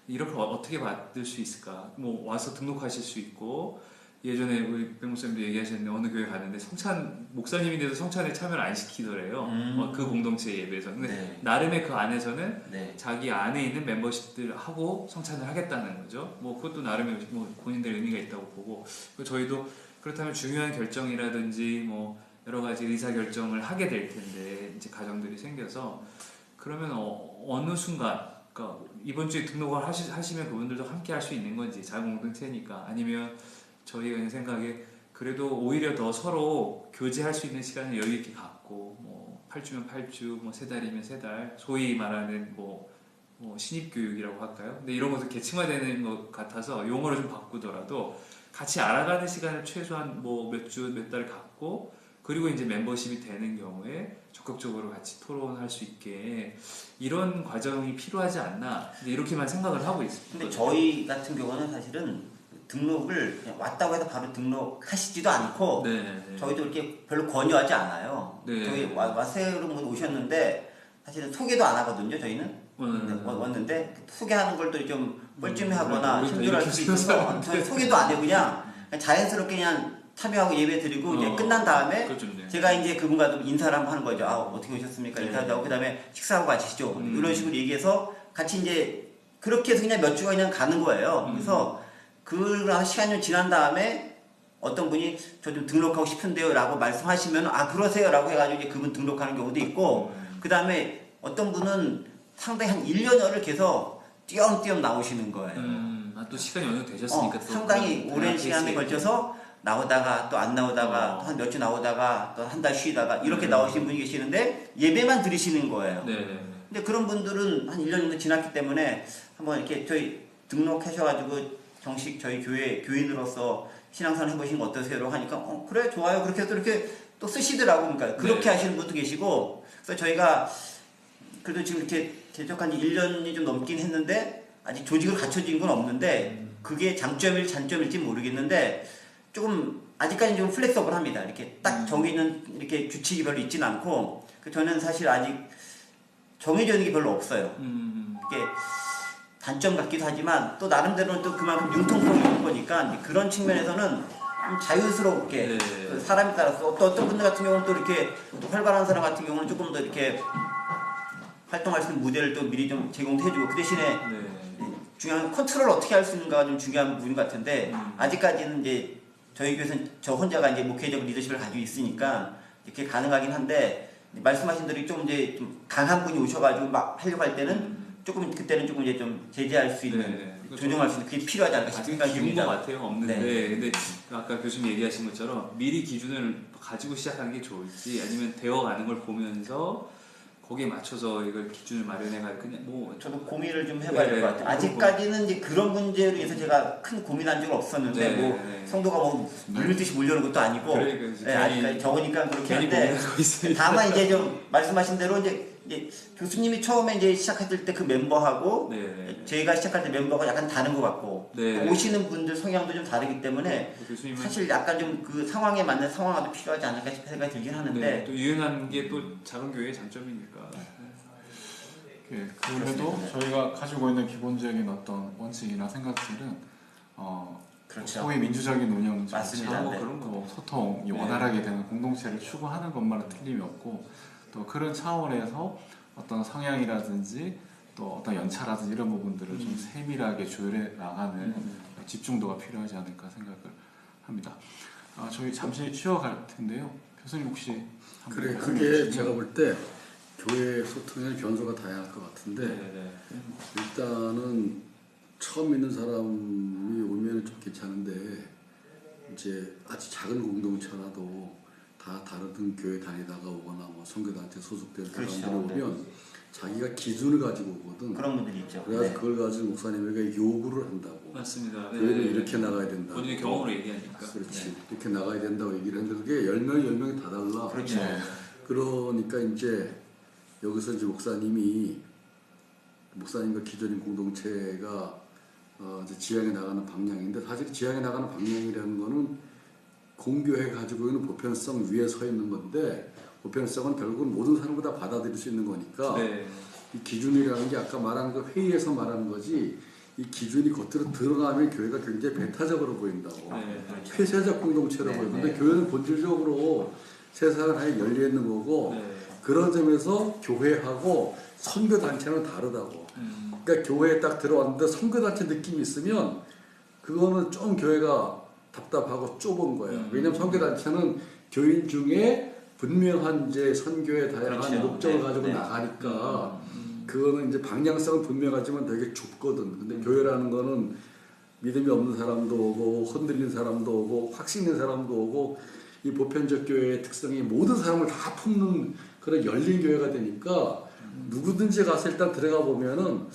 이렇게 어떻게 받을 수 있을까? 뭐 와서 등록하실 수 있고 예전에 우리 백 목사님도 얘기하셨는데 어느 교회 갔는데 성찬 목사님인데도 성찬에 참여를 안 시키더래요. 그 공동체 예배에서. 근데 나름의 그 안에서는 자기 안에 있는 멤버십들 하고 성찬을 하겠다는 거죠. 뭐 그것도 나름의 뭐 본인들 의미가 있다고 보고 저희도 그렇다면 중요한 결정이라든지 뭐 여러 가지 의사 결정을 하게 될 텐데 이제 가정들이 생겨서 그러면 어느 순간 그러니까 이번 주에 등록을 하시면 그분들도 함께 할 수 있는 건지 작은 공동체니까 아니면 저희가 생각에 그래도 오히려 더 서로 교제할 수 있는 시간을 여유 있게 갖고 뭐 8주면 8주, 뭐 3달이면 3달, 소위 말하는 뭐 신입 교육이라고 할까요? 근데 이런 것도 계층화되는 것 같아서 용어를 좀 바꾸더라도 같이 알아가는 시간을 최소한 뭐 몇 주, 몇 달 갖고 그리고 이제 멤버십이 되는 경우에 적극적으로 같이 토론할 수 있게 이런 과정이 필요하지 않나 이렇게만 생각을 하고 있습니다. 근데 저희 같은 경우는 사실은 등록을 그냥 왔다고 해서 바로 등록하시지도 않고 저희도 이렇게 별로 권유하지 않아요. 저희 와세로분 오셨는데 사실은 소개도 안 하거든요. 저희는 왔는데 소개하는 걸 또 좀 뻘쭘해하거나 힘들어할 수도 있어서 저희 소개도 안 해요. 그냥 자연스럽게 그냥 참여하고 예배 드리고 이제 끝난 다음에 그렇죠, 제가 이제 그분과 좀 인사를 한번 하는 거죠. 어떻게 오셨습니까? 인사도 하고 그다음에 식사하고 가시죠. 이런 식으로 얘기해서 같이 이제 그렇게 해서 그냥 몇 주가 그냥 가는 거예요. 그래서 그런 시간이 좀 지난 다음에 어떤 분이 저 좀 등록하고 싶은데요 라고 말씀하시면 그러세요 라고 해가지고 이제 그분 등록하는 경우도 있고 그 다음에 어떤 분은 상당히 한 1년여를 계속 띄엄띄엄 나오시는 거예요. 또 시간이 어느 정도 되셨으니까 또 상당히 오랜 시간에 걸쳐서 나오다가 또 안 나오다가 한 몇 주 나오다가 또 한 달 쉬다가 이렇게 나오시는 분이 계시는데 예배만 들으시는 거예요. 근데 그런 분들은 한 1년 정도 지났기 때문에 한번 이렇게 저희 등록하셔가지고 정식 저희 교회 교인으로서 신앙생활 해보신 거 어떠세요? 하니까 그래 좋아요. 그렇게 해서 이렇게 또 쓰시더라고. 그러니까 그렇게 네. 하시는 분도 계시고 그래서 저희가 그래도 지금 이렇게 개척한 지 1년이 좀 넘긴 했는데 아직 조직을 갖춰진 건 없는데 그게 장점일지 단점일지 모르겠는데 조금 아직까지는 좀 플렉서블합니다. 이렇게 딱 정해있는 이렇게 규칙이 별로 있진 않고 저는 사실 아직 정해져 있는 게 별로 없어요. 이게 단점 같기도 하지만 또 나름대로는 또 그만큼 융통성이 있는 거니까 이제 그런 측면에서는 좀 자유스럽게 네. 그 사람에 따라서 또 어떤 분들 같은 경우는 또 이렇게 또 활발한 사람 같은 경우는 조금 더 이렇게 활동할 수 있는 무대를 또 미리 좀 제공해주고 그 대신에 네. 중요한 컨트롤을 어떻게 할 수 있는가가 좀 중요한 부분 같은데 아직까지는 이제 저희 교회에서는 저 혼자가 이제 목회적 리더십을 가지고 있으니까 이렇게 가능하긴 한데 말씀하신 대로 좀 이제 좀 강한 분이 오셔가지고 막 하려고 할 때는 조금 그때는 조금 이제 좀 제재할 수 있는 네. 조정할 수 있는 그게 필요하지 않을까 싶은 아직 생각이 기운 것 듭니다. 같아요. 없는데 네. 근데 아까 교수님 얘기하신 것처럼 미리 기준을 가지고 시작하는 게 좋을지 아니면 되어가는 걸 보면서 거기에 맞춰서 이걸 기준을 마련해가 그냥 뭐 저도 고민을 좀 해봐야 될 네, 것 같아요. 아직까지는 이제 그런 문제로 인해서 제가 큰 고민한 적은 없었는데 네, 뭐 네. 성도가 뭐 물밀듯이 몰려오는 것도 아니고 그러니까 이제 네, 아직까지 적으니까 그렇게 괜히 한데 고민하고 있어요. 다만 이제 좀 말씀하신 대로 이제 교수님이 처음에 이제 시작하실 때 그 멤버하고 네. 저희가 시작할 때 멤버가 약간 다른 것 같고 네. 또 오시는 분들 성향도 좀 다르기 때문에 교수님은 사실 약간 좀 그 상황에 맞는 상황화도 필요하지 않을까 싶은 생각이 들긴 하는데 네, 또 유연한 게 또 작은 교회의 장점이니까. 그래도 저희가 가지고 있는 기본적인 어떤 원칙이나 생각들은 그렇죠. 소위 민주적인 운영 맞습니다. 절차, 네. 그런 거 소통이 네. 원활하게 되는 공동체를 추구하는 것만은 틀림이 없고 또 그런 차원에서 어떤 성향이라든지 또 어떤 연차라든지 이런 부분들을 좀 세밀하게 조율해 나가는 집중도가 필요하지 않을까 생각을 합니다. 저희 잠시 쉬어갈 텐데요. 교수님 혹시 그래 그게 제가 볼 때 교회 소통의 변수가 다양할 것 같은데 네. 일단은 처음 있는 사람이 오면 좀 괜찮은데 이제 아주 작은 공동체라도 다 다른 교회 다니다가 오거나 뭐 선교단체 소속된 사람들이 그렇죠. 오면 자기가 기준을 가지고 오거든. 그런 분들이 있죠. 그래서 네. 그걸 가지고 목사님에게 요구를 한다고. 맞습니다. 네. 교회는 이렇게 나가야 된다. 본인의 경험으로 얘기하니까. 그렇지. 네. 이렇게 나가야 된다고 얘기를 했는데 그게 10명이 다 달라. 그렇죠. 네. 그러니까 이제 여기서 이제 목사님과 기존인 공동체가 이제 지향해 나가는 방향인데 사실 지향해 나가는 방향이라는 거는 공교회 가지고 있는 보편성 위에 서 있는 건데 보편성은 결국은 모든 사람보다 받아들일 수 있는 거니까 네. 이 기준이라는 게 아까 말한 그 회의에서 말하는 거지 이 기준이 겉으로 드러나면 교회가 굉장히 배타적으로 보인다고 네. 폐쇄적 공동체로 네, 보이는데 네. 교회는 본질적으로 세상은 아예 열려 있는 거고 네. 그런 점에서 교회하고 선교단체는 다르다고. 그러니까 교회에 딱 들어왔는데 선교단체 느낌이 있으면 그거는 좀 교회가 답답하고 좁은 거예요. 왜냐하면 선교단체는 교인 중에 분명한 이제 선교의 다양한 그렇죠. 목적을 네, 가지고 네. 나가니까 그거는 이제 방향성은 분명하지만 되게 좁거든. 근데 교회라는 거는 믿음이 없는 사람도 오고 흔들린 사람도 오고 확신 있는 사람도 오고 이 보편적 교회의 특성이 모든 사람을 다 품는 그런 열린 교회가 되니까 누구든지 가서 일단 들어가 보면은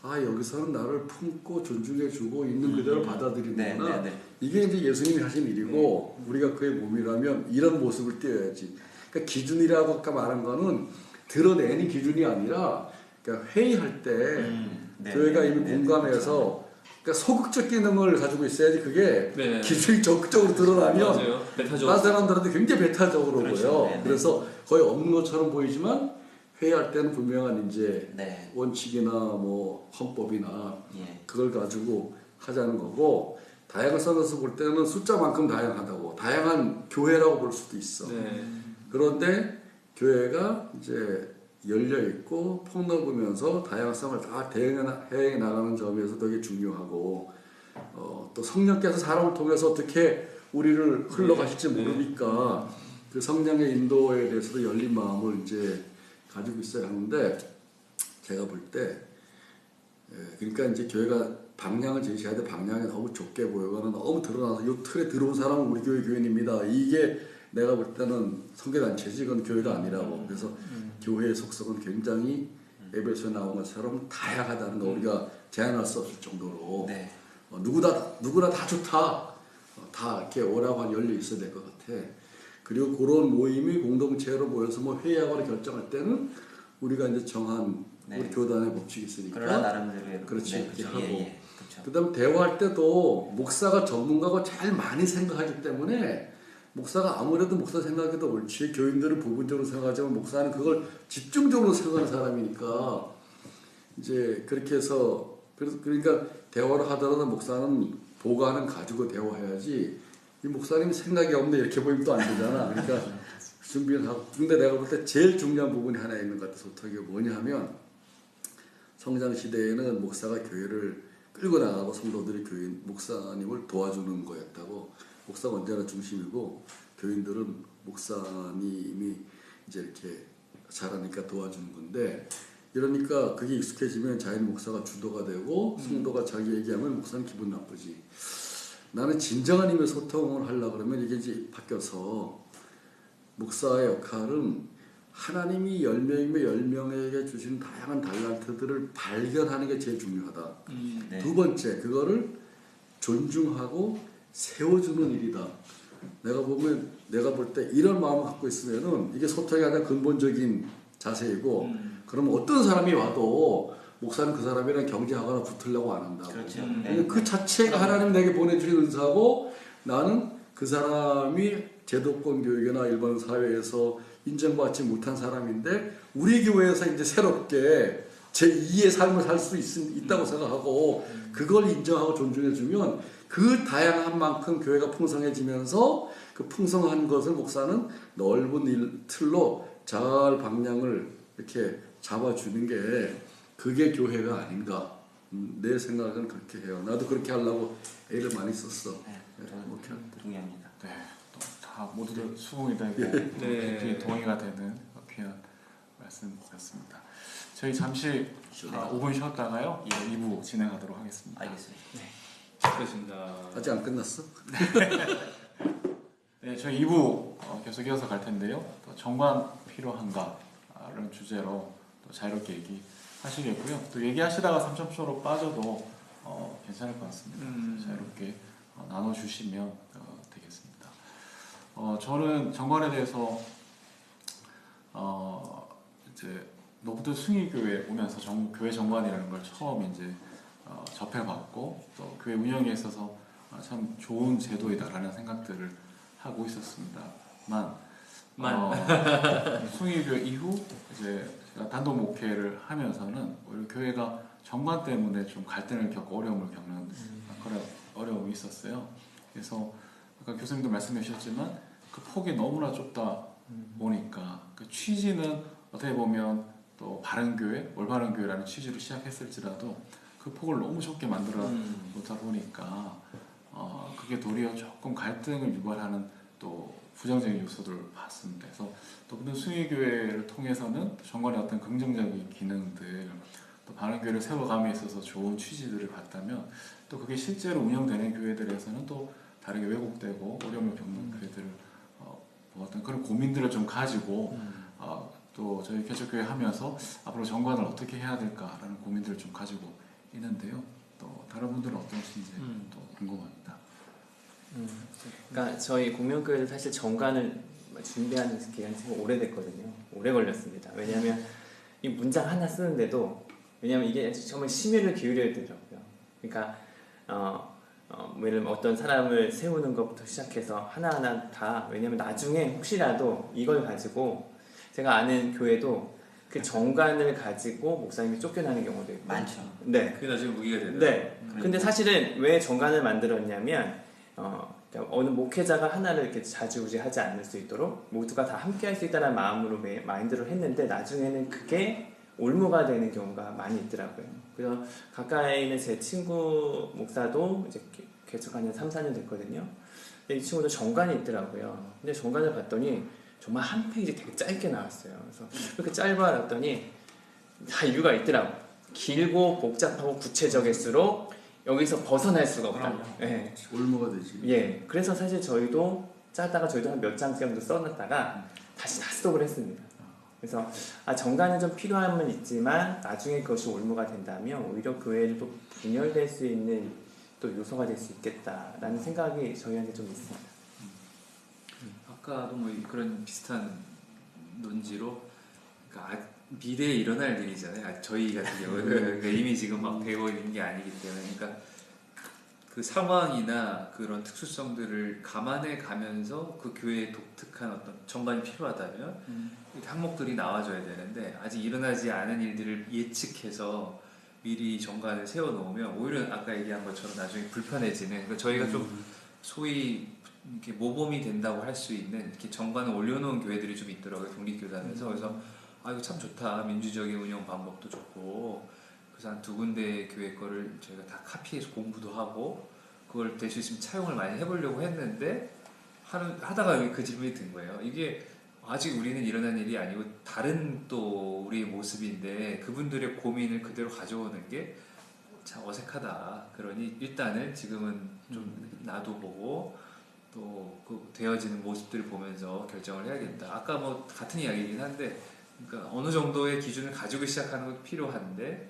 여기서는 나를 품고 존중해주고 있는 그대로 받아들이는구나. 네, 네, 네. 이게 이제 예수님이 하신 일이고 우리가 그의 몸이라면 이런 모습을 띄어야지. 그러니까 기준이라고 아까 말한 거는 드러내는 기준이 아니라 그러니까 회의할 때 네, 교회가 네, 이미 네, 공감해서 그러니까 소극적 기능을 가지고 있어야지 그게 네. 기준이 적극적으로 드러나면 맞아요. 배타적으로. 다른 사람들한테 굉장히 배타적으로 그렇죠. 보여. 네, 네. 그래서 거의 없는 것처럼 보이지만 회의할 때는 분명한 이제 네. 원칙이나 뭐 헌법이나 예. 그걸 가지고 하자는 거고 다양성에서 볼 때는 숫자만큼 다양하다고 다양한 교회라고 볼 수도 있어. 네. 그런데 교회가 이제 열려 있고 폭넓으면서 다양성을 다 대응해 나가는 점에서 되게 중요하고 또 성령께서 사람을 통해서 어떻게 우리를 흘러가실지 모르니까 그 성령의 인도에 대해서도 열린 마음을 이제 가지고 있어야 하는데 제가 볼 때 그러니까 이제 교회가 방향을 제시해야 돼. 방향이 너무 좁게 보이거나 너무 드러나서 이 틀에 들어온 사람은 우리 교회 교인입니다. 이게 내가 볼 때는 선교단체지 그건 교회가 아니라고. 그래서 교회의 속성은 굉장히 에베소에 나온 것처럼 다양하다는 거 우리가 제한할 수 없을 정도로 네. 누구나 다 좋다. 다 이렇게 오라고 열려 있어야 될 것 같아. 그리고 그런 모임이 공동체로 모여서 뭐 회의하거나 결정할 때는 우리가 이제 정한 네. 우리 교단의 법칙이 그러나 있으니까 나름대로 그렇지, 이렇게 하고. 그렇죠. 그다음 대화할 때도 목사가 전문가고 제일 많이 생각하기 때문에 목사가 아무래도 목사 생각해도 옳지 교인들은 부분적으로 생각하지만 목사는 그걸 집중적으로 생각하는 사람이니까 이제 그렇게 해서 그러니까 대화를 하더라도 목사는 보관은 가지고 대화해야지 이 목사님이 생각이 없네 이렇게 보이면 또 안 되잖아. 그러니까 준비를 하고. 근데 내가 볼 때 제일 중요한 부분이 하나 있는 것 같아. 소통이 뭐냐 하면 성장 시대에는 목사가 교회를 끌고 나가고 성도들이 교인 목사님을 도와주는 거였다고. 목사가 언제나 중심이고 교인들은 목사님이 이제 이렇게 잘하니까 도와주는 건데 이러니까 그게 익숙해지면 자연 목사가 주도가 되고 성도가 자기 얘기하면 목사는 기분 나쁘지. 나는 진정한 의미의 소통을 하려고 그러면 이게 이제 바뀌어서 목사의 역할은 하나님이 10명이면 10명에게 주신 다양한 달란트들을 발견하는 게 제일 중요하다. 네. 두 번째, 그거를 존중하고 세워주는 일이다. 내가 볼 때 이런 마음을 갖고 있으면은 이게 소통의 가장 근본적인 자세이고 그러면 어떤 사람이 와도 목사는 그 사람이랑 경쟁하거나 붙으려고 안 한다고. 그렇죠. 그 자체가 하나님 내게 보내주신 은사고 나는 그 사람이 제도권 교육이나 일반 사회에서 인정받지 못한 사람인데 우리 교회에서 이제 새롭게 제2의 삶을 살 수 있다고 생각하고 그걸 인정하고 존중해주면 그 다양한 만큼 교회가 풍성해지면서 그 풍성한 것을 목사는 넓은 틀로 잘 방향을 이렇게 잡아주는 게 그게 교회가 아닌가. 내 생각은 그렇게 해요. 나도 그렇게 하려고 애를 많이 썼어. 저는 동의합니다. 네, 또 다 모두들 수긍이 되고 네. 깊이 동의가 되는 귀한 말씀이었습니다. 저희 잠시 5분 쉬었다가요 2부 진행하도록 하겠습니다. 알겠습니다. 그렇습니다. 아직 안 끝났어? 네, 저희 2부 계속 이어서 갈 텐데요. 또 정관 필요한가? 이런 주제로 또 자유롭게 얘기하시겠고요. 또 얘기하시다가 3점초로 빠져도 괜찮을 것 같습니다. 자유롭게 나눠주시면 되겠습니다. 저는 정관에 대해서 이제 노부드 숭일교회 오면서 교회 정관이라는 걸 처음 이제 접해봤고 또 교회 운영에 있어서 참 좋은 제도이다라는 생각들을 하고 있었습니다만 숭일교회 이후 이제 제가 단독 목회를 하면서는 오히려 교회가 정관 때문에 좀 갈등을 겪고 어려움을 겪는 그런 어려움이 있었어요. 그래서 아까 교수님도 말씀해 주셨지만 그 폭이 너무나 좁다 보니까 그 취지는 어떻게 보면 또 바른교회, 올바른교회라는 취지로 시작했을지라도 그 폭을 너무 좁게 만들어 놓다 보니까 그게 도리어 조금 갈등을 유발하는 또 부정적인 요소들을 봤습니다. 그래서 또 근데 숭일교회를 통해서는 정관의 어떤 긍정적인 기능들 또 바른교회를 세워감에 있어서 좋은 취지들을 봤다면 또 그게 실제로 운영되는 교회들에서는 또 다르게 왜곡되고 어려움을 겪는 교회들을 어떤 그런 고민들을 좀 가지고 또 저희 개척교회 하면서 앞으로 정관을 어떻게 해야 될까라는 고민들을 좀 가지고 있는데요. 또 다른 분들은 어떠신지 또 궁금합니다. 그러니까 저희 공명교회는 사실 정관을 준비하는 기간이 참 오래됐거든요. 오래 걸렸습니다. 왜냐하면 이 문장 하나 쓰는데도 왜냐하면 이게 정말 심혈을 기울여야 되더라고요. 그러니까 예를 들면 어떤 사람을 세우는 것부터 시작해서 하나하나 다 왜냐하면 나중에 혹시라도 이걸 가지고 제가 아는 교회도 그 정관을 가지고 목사님이 쫓겨나는 경우도 있고 많죠. 네. 그게 나중에 무기가 되는. 네. 근데 사실은 왜 정관을 만들었냐면 그러니까 어느 목회자가 하나를 이렇게 좌지우지하지 않을 수 있도록 모두가 다 함께할 수 있다는 마음으로 마인드를 했는데 나중에는 그게 올무가 되는 경우가 많이 있더라고요. 그래서 가까이 있는 제 친구 목사도 이제 개척한 지 3, 4년 됐거든요. 근데 이 친구도 정관이 있더라고요. 근데 정관을 봤더니 정말 한 페이지 되게 짧게 나왔어요. 그래서 그렇게 짧아놨더니 다 이유가 있더라고요. 길고 복잡하고 구체적일수록 여기서 벗어날 수가 없다. 예. 올무가 되지. 예. 그래서 사실 저희도 짜다가 저희도 한 몇 장 정도 써놨다가 다시 다 스톱을 했습니다. 그래서 정관은 좀 필요함은 있지만 나중에 그것이 올무가 된다면 오히려 교회를 또 분열될 수 있는 또 요소가 될 수 있겠다라는 생각이 저희한테 좀 있습니다. 아까도 뭐 그런 비슷한 논지로 그러니까 미래에 일어날 일이잖아요. 저희 같은 경우는 그러니까 이미 지금 막 되고 있는 게 아니기 때문에 그러니까 그 상황이나 그런 특수성들을 감안해 가면서 그 교회의 독특한 어떤 정관이 필요하다면 이렇게 항목들이 나와줘야 되는데 아직 일어나지 않은 일들을 예측해서 미리 정관을 세워놓으면 오히려 아까 얘기한 것처럼 나중에 불편해지는 그러니까 저희가 좀 소위 이렇게 모범이 된다고 할 수 있는 이렇게 정관을 올려놓은 교회들이 좀 있더라고요. 독립교단에서. 그래서 이거 참 좋다. 민주적인 운영 방법도 좋고 그래서 한 2군데 교회 거를 저희가 다 카피해서 공부도 하고 그걸 될 수 있으면 차용을 많이 해보려고 했는데 하다가 그 질문이 든 거예요. 이게 아직 우리는 일어난 일이 아니고 다른 또 우리의 모습인데 그분들의 고민을 그대로 가져오는 게 참 어색하다. 그러니 일단은 지금은 좀 놔둬보고 또 그 되어지는 모습들을 보면서 결정을 해야겠다. 아까 뭐 같은 이야기이긴 한데 그러니까 어느 정도의 기준을 가지고 시작하는 것도 필요한데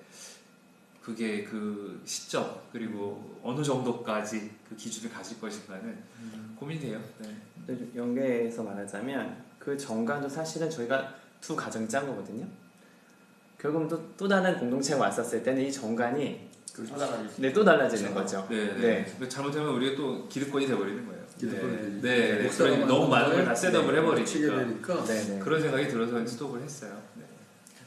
그게 그 시점 그리고 어느 정도까지 그 기준을 가질 것인가는 고민이 돼요. 네. 연계해서 말하자면 그 정관도 사실은 저희가 두 가정이 짠 거거든요. 결국은 또 다른 공동체가 왔었을 때는 이 정관이 또 달라지는 거죠. 네. 잘못하면 우리가 또 기득권이 돼버리는 거예요. 기득권이 네. 그러니 너무 많은 걸 다 셋업을 해버리니까 되니까. 그런 생각이 들어서 스톱을 했어요. 네.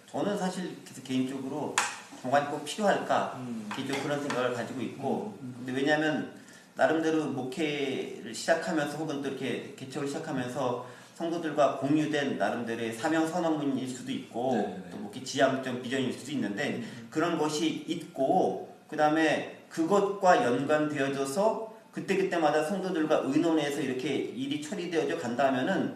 저는 사실 개인적으로 정관이 꼭 필요할까 개인적으로 그런 생각을 가지고 있고 근데 왜냐하면 나름대로 목회를 시작하면서 혹은 또 이렇게 개척을 시작하면서 성도들과 공유된 나름대로의 사명 선언문일 수도 있고 또 목회 지향점 비전일 수도 있는데 그런 것이 있고 그 다음에 그것과 연관되어져서 그때마다 성도들과 의논해서 이렇게 일이 처리되어져 간다면은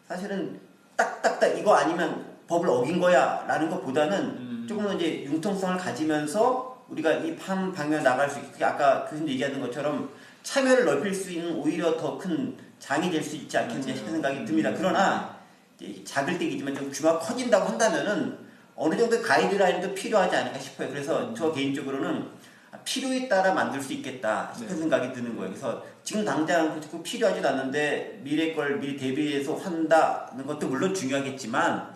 사실은 딱딱딱 이거 아니면 법을 어긴 거야 라는 것보다는 조금 이제 융통성을 가지면서 우리가 이 방면에 나갈 수 있게 아까 교수님 얘기하는 것처럼 참여를 넓힐 수 있는 오히려 더 큰 장이 될 수 있지 않겠느냐 싶은 생각이 듭니다. 그러나 이제 작을 때이지만 좀 규모가 커진다고 한다면은 어느 정도의 가이드라인도 필요하지 않을까 싶어요. 그래서 저 개인적으로는 필요에 따라 만들 수 있겠다 싶은 생각이 드는 거예요. 그래서 지금 당장 꼭 필요하지도 않는데 미래 걸 미리 대비해서 한다는 것도 물론 중요하겠지만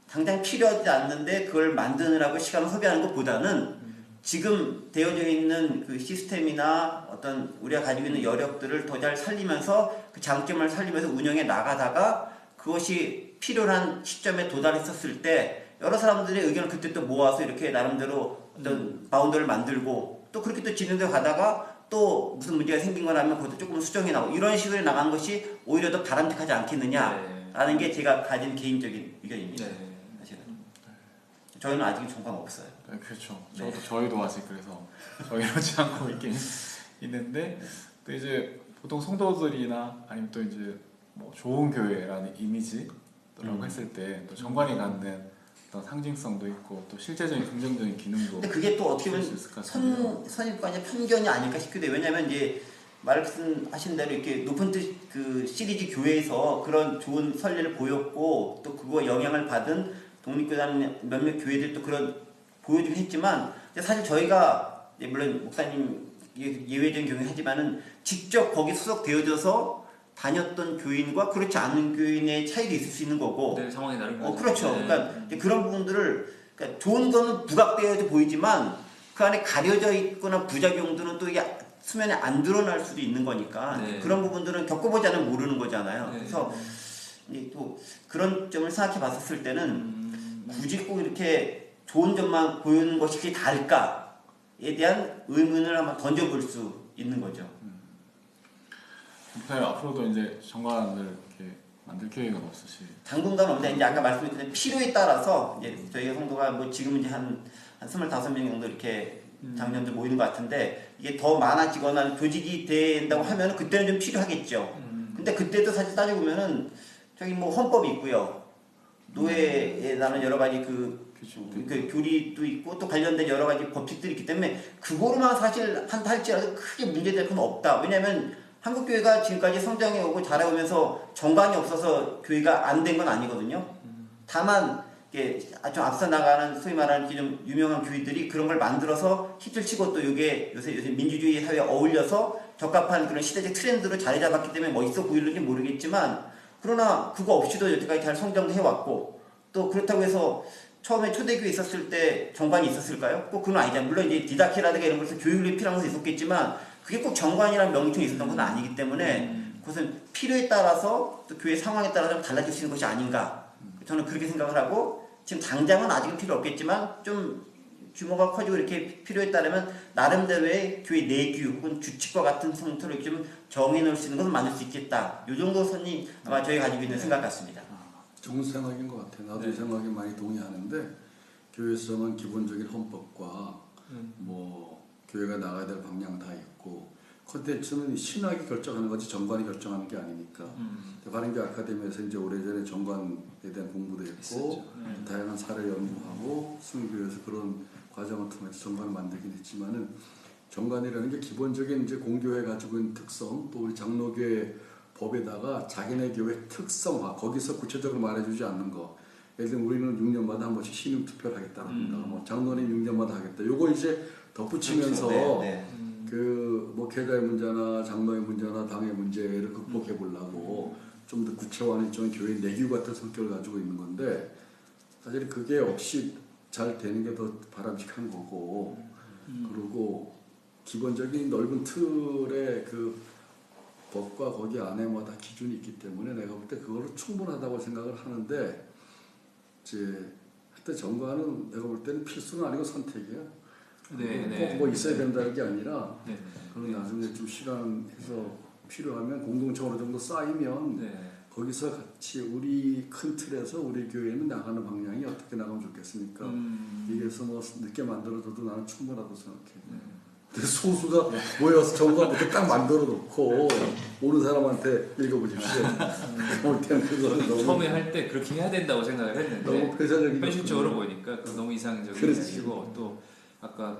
당장 필요하지 않는데 그걸 만드느라고 시간을 소비하는 것보다는 지금 되어져 있는 그 시스템이나 어떤 우리가 가지고 있는 여력들을 더 잘 살리면서 그 장점을 살리면서 운영해 나가다가 그것이 필요한 시점에 도달했었을 때 여러 사람들의 의견을 그때 또 모아서 이렇게 나름대로 어떤 바운더를 만들고 또 그렇게 또 진행되어 가다가 또 무슨 문제가 생긴 거라면 그것도 조금 수정해 나오고 이런 식으로 나간 것이 오히려 더 바람직하지 않겠느냐라는 게 제가 가진 개인적인 의견입니다. 사실은 저희는 아직 정관 없어요. 네, 그렇죠. 저희도 아직 그래서 이러지 않고 있긴 있는데 또 이제 보통 성도들이나 아니면 또 이제 뭐 좋은 교회라는 이미지라고 했을 때 또 정관이 갖는 어떤 상징성도 있고 또 실제적인 긍정적인 기능도 근데 그게 또 어떻게 보면 선입관이 아니라 편견이 아닐까 싶기도 해요. 왜냐하면 이제 말씀하신 대로 이렇게 높은 뜻 그 시리즈 교회에서 그런 좋은 선례를 보였고 또 그거 영향을 받은 독립교단 몇몇 교회들도 그런 보여주긴 했지만 사실 저희가 물론 목사님 예외적인 경우긴 하지만은 직접 거기 소속되어져서 다녔던 교인과 그렇지 않은 교인의 차이도 있을 수 있는 거고 네, 상황이 다른 거죠. 그렇죠. 네. 그러니까 그런 부분들을 그러니까 좋은 거는 부각되어져 보이지만 그 안에 가려져 있거나 부작용들은 또 이게 수면에 안 드러날 수도 있는 거니까 네. 그런 부분들은 겪어보지 않으면 모르는 거잖아요. 네. 그래서 또 그런 점을 생각해 봤었을 때는 굳이 꼭 이렇게 좋은 점만 보이는 것이 다를까에 대한 의문을 한번 던져볼 수 있는 거죠. 앞으로도 이제 정관을 이렇게 만들 계획은 없으시? 당분간 없는데 이제 아까 말씀드린 필요에 따라서 이제 저희가 성도가 뭐 지금 이제 한 25명 정도 이렇게 장년들 모이는 것 같은데 이게 더 많아지거나 조직이 된다고 하면은 그때는 좀 필요하겠죠. 근데 그때도 사실 따지고 보면은 저기 뭐 헌법이 있고요. 노예에 나는 여러 가지 그 교리도 있고 또 관련된 여러 가지 법칙들이 있기 때문에 그거로만 사실 한다 할지라도 크게 문제될 건 없다. 왜냐하면 한국 교회가 지금까지 성장해 오고 자라오면서 정관이 없어서 교회가 안 된 건 아니거든요. 다만 이게 아주 앞서 나가는 소위 말하는 이렇게 좀 유명한 교회들이 그런 걸 만들어서 히트를 치고 또 이게 요새 민주주의 사회에 어울려서 적합한 그런 시대적 트렌드로 자리 잡았기 때문에 멋있어 보이는지 모르겠지만 그러나 그거 없이도 여태까지 잘 성장도 해왔고 또 그렇다고 해서 처음에 초대교회 있었을 때 정관이 있었을까요? 꼭 그건 아니잖아요. 물론 이제 디다케라든가 이런 것에서 교육이 필요한 것도 있었겠지만 그게 꼭 정관이라는 명칭이 있었던 건 아니기 때문에 그것은 필요에 따라서 또 교회 상황에 따라서 달라질 수 있는 것이 아닌가 저는 그렇게 생각을 하고 지금 당장은 아직은 필요 없겠지만 좀 규모가 커지고 이렇게 필요에 따르면 나름대로의 교회 내규 혹은 규칙과 같은 형태로 좀 정해놓을 수 있는 것을 만들 수 있겠다. 이 정도 선이 아마 저희가 가지고 있는 생각 같습니다. 좋은 생각인 것 같아요. 나도 이 생각에 많이 동의하는데 교회에서 정한 기본적인 헌법과 뭐 교회가 나가야 될 방향 다 있고 콘텐츠는 신학이 결정하는 거지 정관이 결정하는 게 아니니까. 바른교 아카데미에서 이제 오래전에 정관에 대한 공부도 했고 다양한 사례 연구하고 순교에서 그런 과정을 통해서 정관을 만들긴 했지만은 정관이라는 게 기본적인 이제 공교회 가지고 있는 특성 또 우리 장로교회 법에다가 자기네 교회 특성화 거기서 구체적으로 말해주지 않는 거. 예를 들면 우리는 6년마다 한 번씩 신임 투표를 하겠다든가 뭐 장로님 6년마다 하겠다. 요거 이제 덧붙이면서 그렇죠. 네. 그 목회자의 문제나 장로의 문제나 당의 문제를 극복해 보려고 좀 더 구체화한 일종의 교회 내규 같은 성격을 가지고 있는 건데 사실 그게 없이 잘 되는 게 더 바람직한 거고 그리고 기본적인 넓은 틀의 그 법과 거기 안에 뭐 다 기준이 있기 때문에 내가 볼 때 그걸로 충분하다고 생각을 하는데 이제 하여튼 정관은 내가 볼 때는 필수는 아니고 선택이야. 꼭 뭐 있어야 된다는 게 아니라 그건 나중에 좀 시간해서 필요하면 공동체 어느 정도 쌓이면 거기서 같이 우리 큰 틀에서 우리 교회는 나가는 방향이 어떻게 나가면 좋겠습니까? 이게서 뭐 늦게 만들어줘도 나는 충분하다고 생각해. 근데 소수가 모여서 정관부터 딱 만들어 놓고 오는 사람한테 읽어보십시오. 볼 때는 그거는 너무 처음에 할 때 그렇게 해야 된다고 생각을 했는데 너무 폐쇄적인 현실적으로 보니까 너무 이상적인 그렇지. 이야기고 또 아까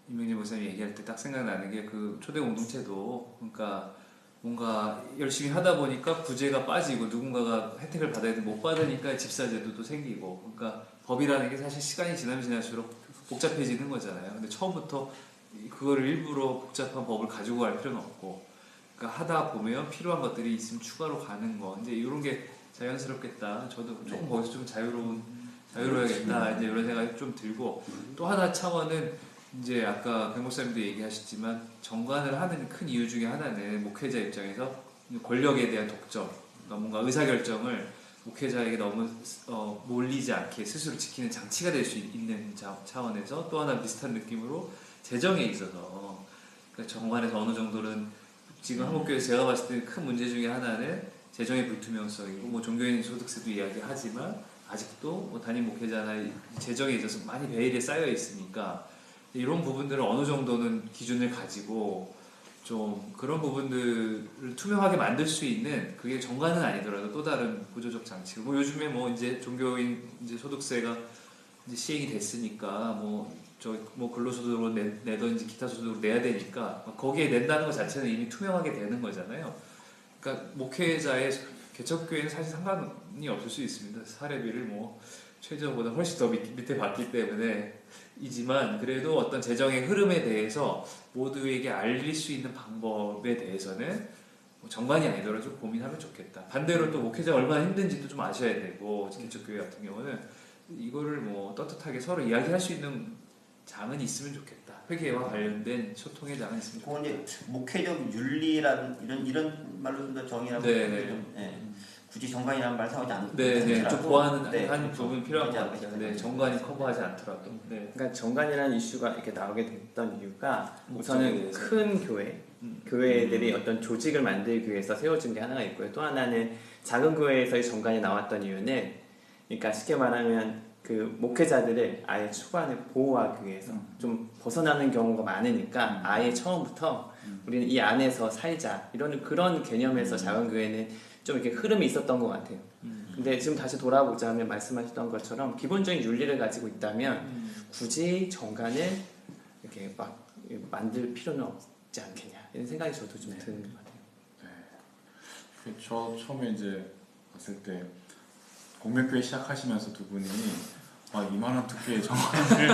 임명진 목사님 얘기할 때 딱 생각나는 게 그 초대 공동체도 그러니까 뭔가 열심히 하다 보니까 부재가 빠지고 누군가가 혜택을 받아야 되는데 못 받으니까 집사제도도 생기고 그러니까 법이라는 게 사실 시간이 지나면 지날수록 복잡해지는 거잖아요. 근데 처음부터 그거를 일부러 복잡한 법을 가지고 갈 필요는 없고 그러니까 하다 보면 필요한 것들이 있으면 추가로 가는 거 이제 이런 게 자연스럽겠다. 저도 조금 거기서 좀 자유로워야겠다. 이제 이런 생각이 좀 들고 또 하나 차원은 이제 아까 백 목사님도 얘기하셨지만 정관을 하는 큰 이유 중에 하나는 목회자 입장에서 권력에 대한 독점, 그러니까 뭔가 의사결정을 목회자에게 너무 몰리지 않게 스스로 지키는 장치가 될 수 있는 차원에서 또 하나 비슷한 느낌으로 재정에 있어서 그러니까 정관에서 어느 정도는 지금 한국교회에서 제가 봤을 때 큰 문제 중에 하나는 재정의 불투명성이고 뭐 종교인 소득세도 이야기하지만 아직도 뭐 담임 목회자나 재정에 있어서 많이 베일에 쌓여 있으니까 이런 부분들을 어느 정도는 기준을 가지고 좀 그런 부분들을 투명하게 만들 수 있는 그게 정관은 아니더라도 또 다른 구조적 장치. 뭐 요즘에 뭐 이제 종교인 이제 소득세가 이제 시행이 됐으니까 뭐 근로소득으로 내든지 기타 소득으로 내야 되니까 거기에 낸다는 것 자체는 이미 투명하게 되는 거잖아요. 그러니까 목회자의 개척교회는 사실 상관이 없을 수 있습니다. 사례비를 뭐 최저보다 훨씬 더 밑에 받기 때문에 이지만 그래도 어떤 재정의 흐름에 대해서 모두에게 알릴 수 있는 방법에 대해서는 뭐 정관이 아니더라도 좀 고민하면 좋겠다. 반대로 또 목회자가 얼마나 힘든지도 좀 아셔야 되고 개척교회 같은 경우는 이거를 뭐 떳떳하게 서로 이야기할 수 있는 장은 있으면 좋겠다. 회계와 관련된 소통의 장은 있으면 좋겠다. 그건 이제 목회적 윤리란 이런 말로 좀 더 정의하고 굳이 정관이라는 말 사용하지 않는 좀 보완하는 부분이 필요한 것 같아요. 정관이 커버하지 않더라도. 그러니까 정관이라는 이슈가 이렇게 나오게 됐던 이유가 우선은 큰 교회들이 어떤 조직을 만들기 위해서 세워진 게 하나가 있고요. 또 하나는 작은 교회에서의 정관이 나왔던 이유는 그러니까 쉽게 말하면 그 목회자들을 아예 초반에 보호하기 위해서 좀 벗어나는 경우가 많으니까 아예 처음부터 우리는 이 안에서 살자 이런 그런 개념에서 작은 교회는 좀 이렇게 흐름이 있었던 것 같아요. 근데 지금 다시 돌아보자면 말씀하셨던 것처럼 기본적인 윤리를 가지고 있다면 굳이 정관을 이렇게 막 만들 필요는 없지 않겠냐 이런 생각이 저도 좀 드는 것 같아요. 저 처음에 이제 봤을 때 공매교회 시작하시면서 두 분이 막 이만한 두께의 정관을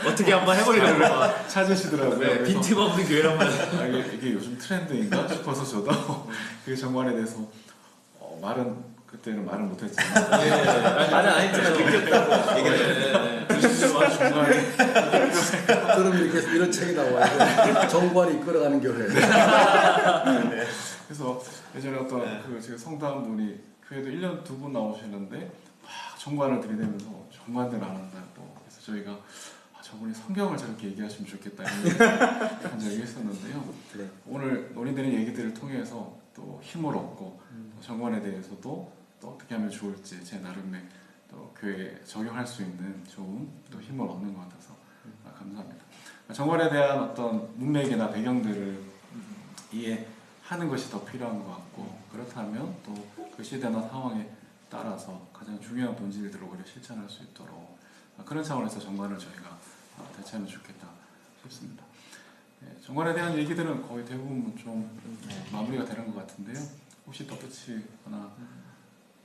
어떻게 한번 해보려고. 찾으시더라고요. 네, 그래서 빈틈없는 교회란 말이에요. 아, 이게 요즘 트렌드인가 싶어서 저도 그 정관에 대해서 그때는 말을 못했지만 말은 안 했지만 느꼈다고. 정관이 그럼 이런 책이 나와요. 정관이 이끌어가는 교회. 그래서 예전에 어떤 그 제가 성도한 분이 교회도 1년 2분 나오시는데 막 정관을 들이대면서 정관들 안 한다고. 그래서 저희가 저분이 성경을 저렇게 얘기하시면 좋겠다 이런 얘기 한 적이 있었는데요. 네. 오늘 논의되는 얘기들을 통해서 또 힘을 얻고 또 정관에 대해서도 또 어떻게 하면 좋을지 제 나름의 또 교회에 적용할 수 있는 좋은 또 힘을 얻는 것 같아서 감사합니다. 정관에 대한 어떤 문맥이나 배경들을 이해하는 것이 더 필요한 것 같고 그렇다면 또 그 시대나 상황에 따라서 가장 중요한 본질들을 오히려 실천할 수 있도록 그런 차원에서 정관을 저희가 대체하면 좋겠다 싶습니다. 네, 정관에 대한 얘기들은 거의 대부분 좀 마무리가 되는 것 같은데요. 혹시 덧붙이거나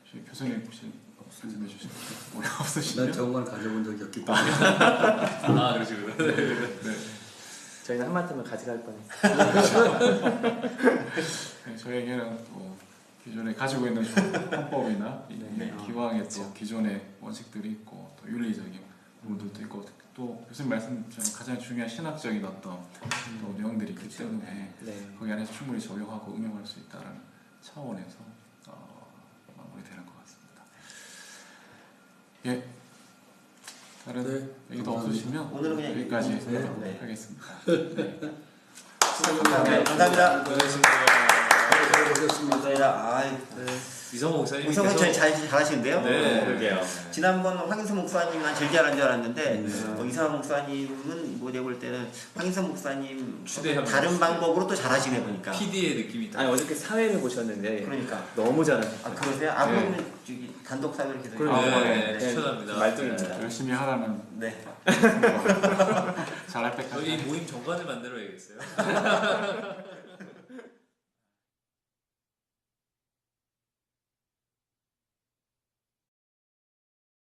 혹시 교수님 혹시 말씀해 주실 거 없으시면? 난 정관 가져본 적이 없기 때문에. 아, 그렇지. 네. 저희는 한마디만 가져갈 뻔했어요. 네, 저에게는 또 기존에 가지고 있는 헌법이나 네. 기왕의 또 기존의 원칙들이 있고 또 윤리적인 부분들도 있고 또 교수님 말씀처럼 가장 중요한 신학적인 어떤 또 내용들이 있기 때문에 네. 거기 안에서 충분히 적용하고 응용할 수 있다는 차원에서 마무리되는 것 같습니다. 예. 다른 네, 얘기도 감사합니다. 없으시면 오늘은 그냥 여기까지 네. 하겠습니다. 감사합니다. 고생하셨습니다. 이성호 목사님. 우성훈 씨 잘하시는데요. 네. 그러게요. 지난번 황인선 목사님만 제일 잘한 줄 알았는데 이상한 목사님은 뭐 내가 볼 때는 황인선 목사님 추대하면 다른 방법으로 또 잘하시네 보니까. PD의 느낌이 있다. 아니 어저께 사회를 보셨는데 그러니까. 너무 잘하셨어요. 아 그러세요? 아 그러면 저기 단독 사회 이렇게 그러네요. 네, 추천합니다. 말뚝입니다. 열심히 하라는 네. 잘할 저희 때까지 모임 정관을 만들어야겠어요.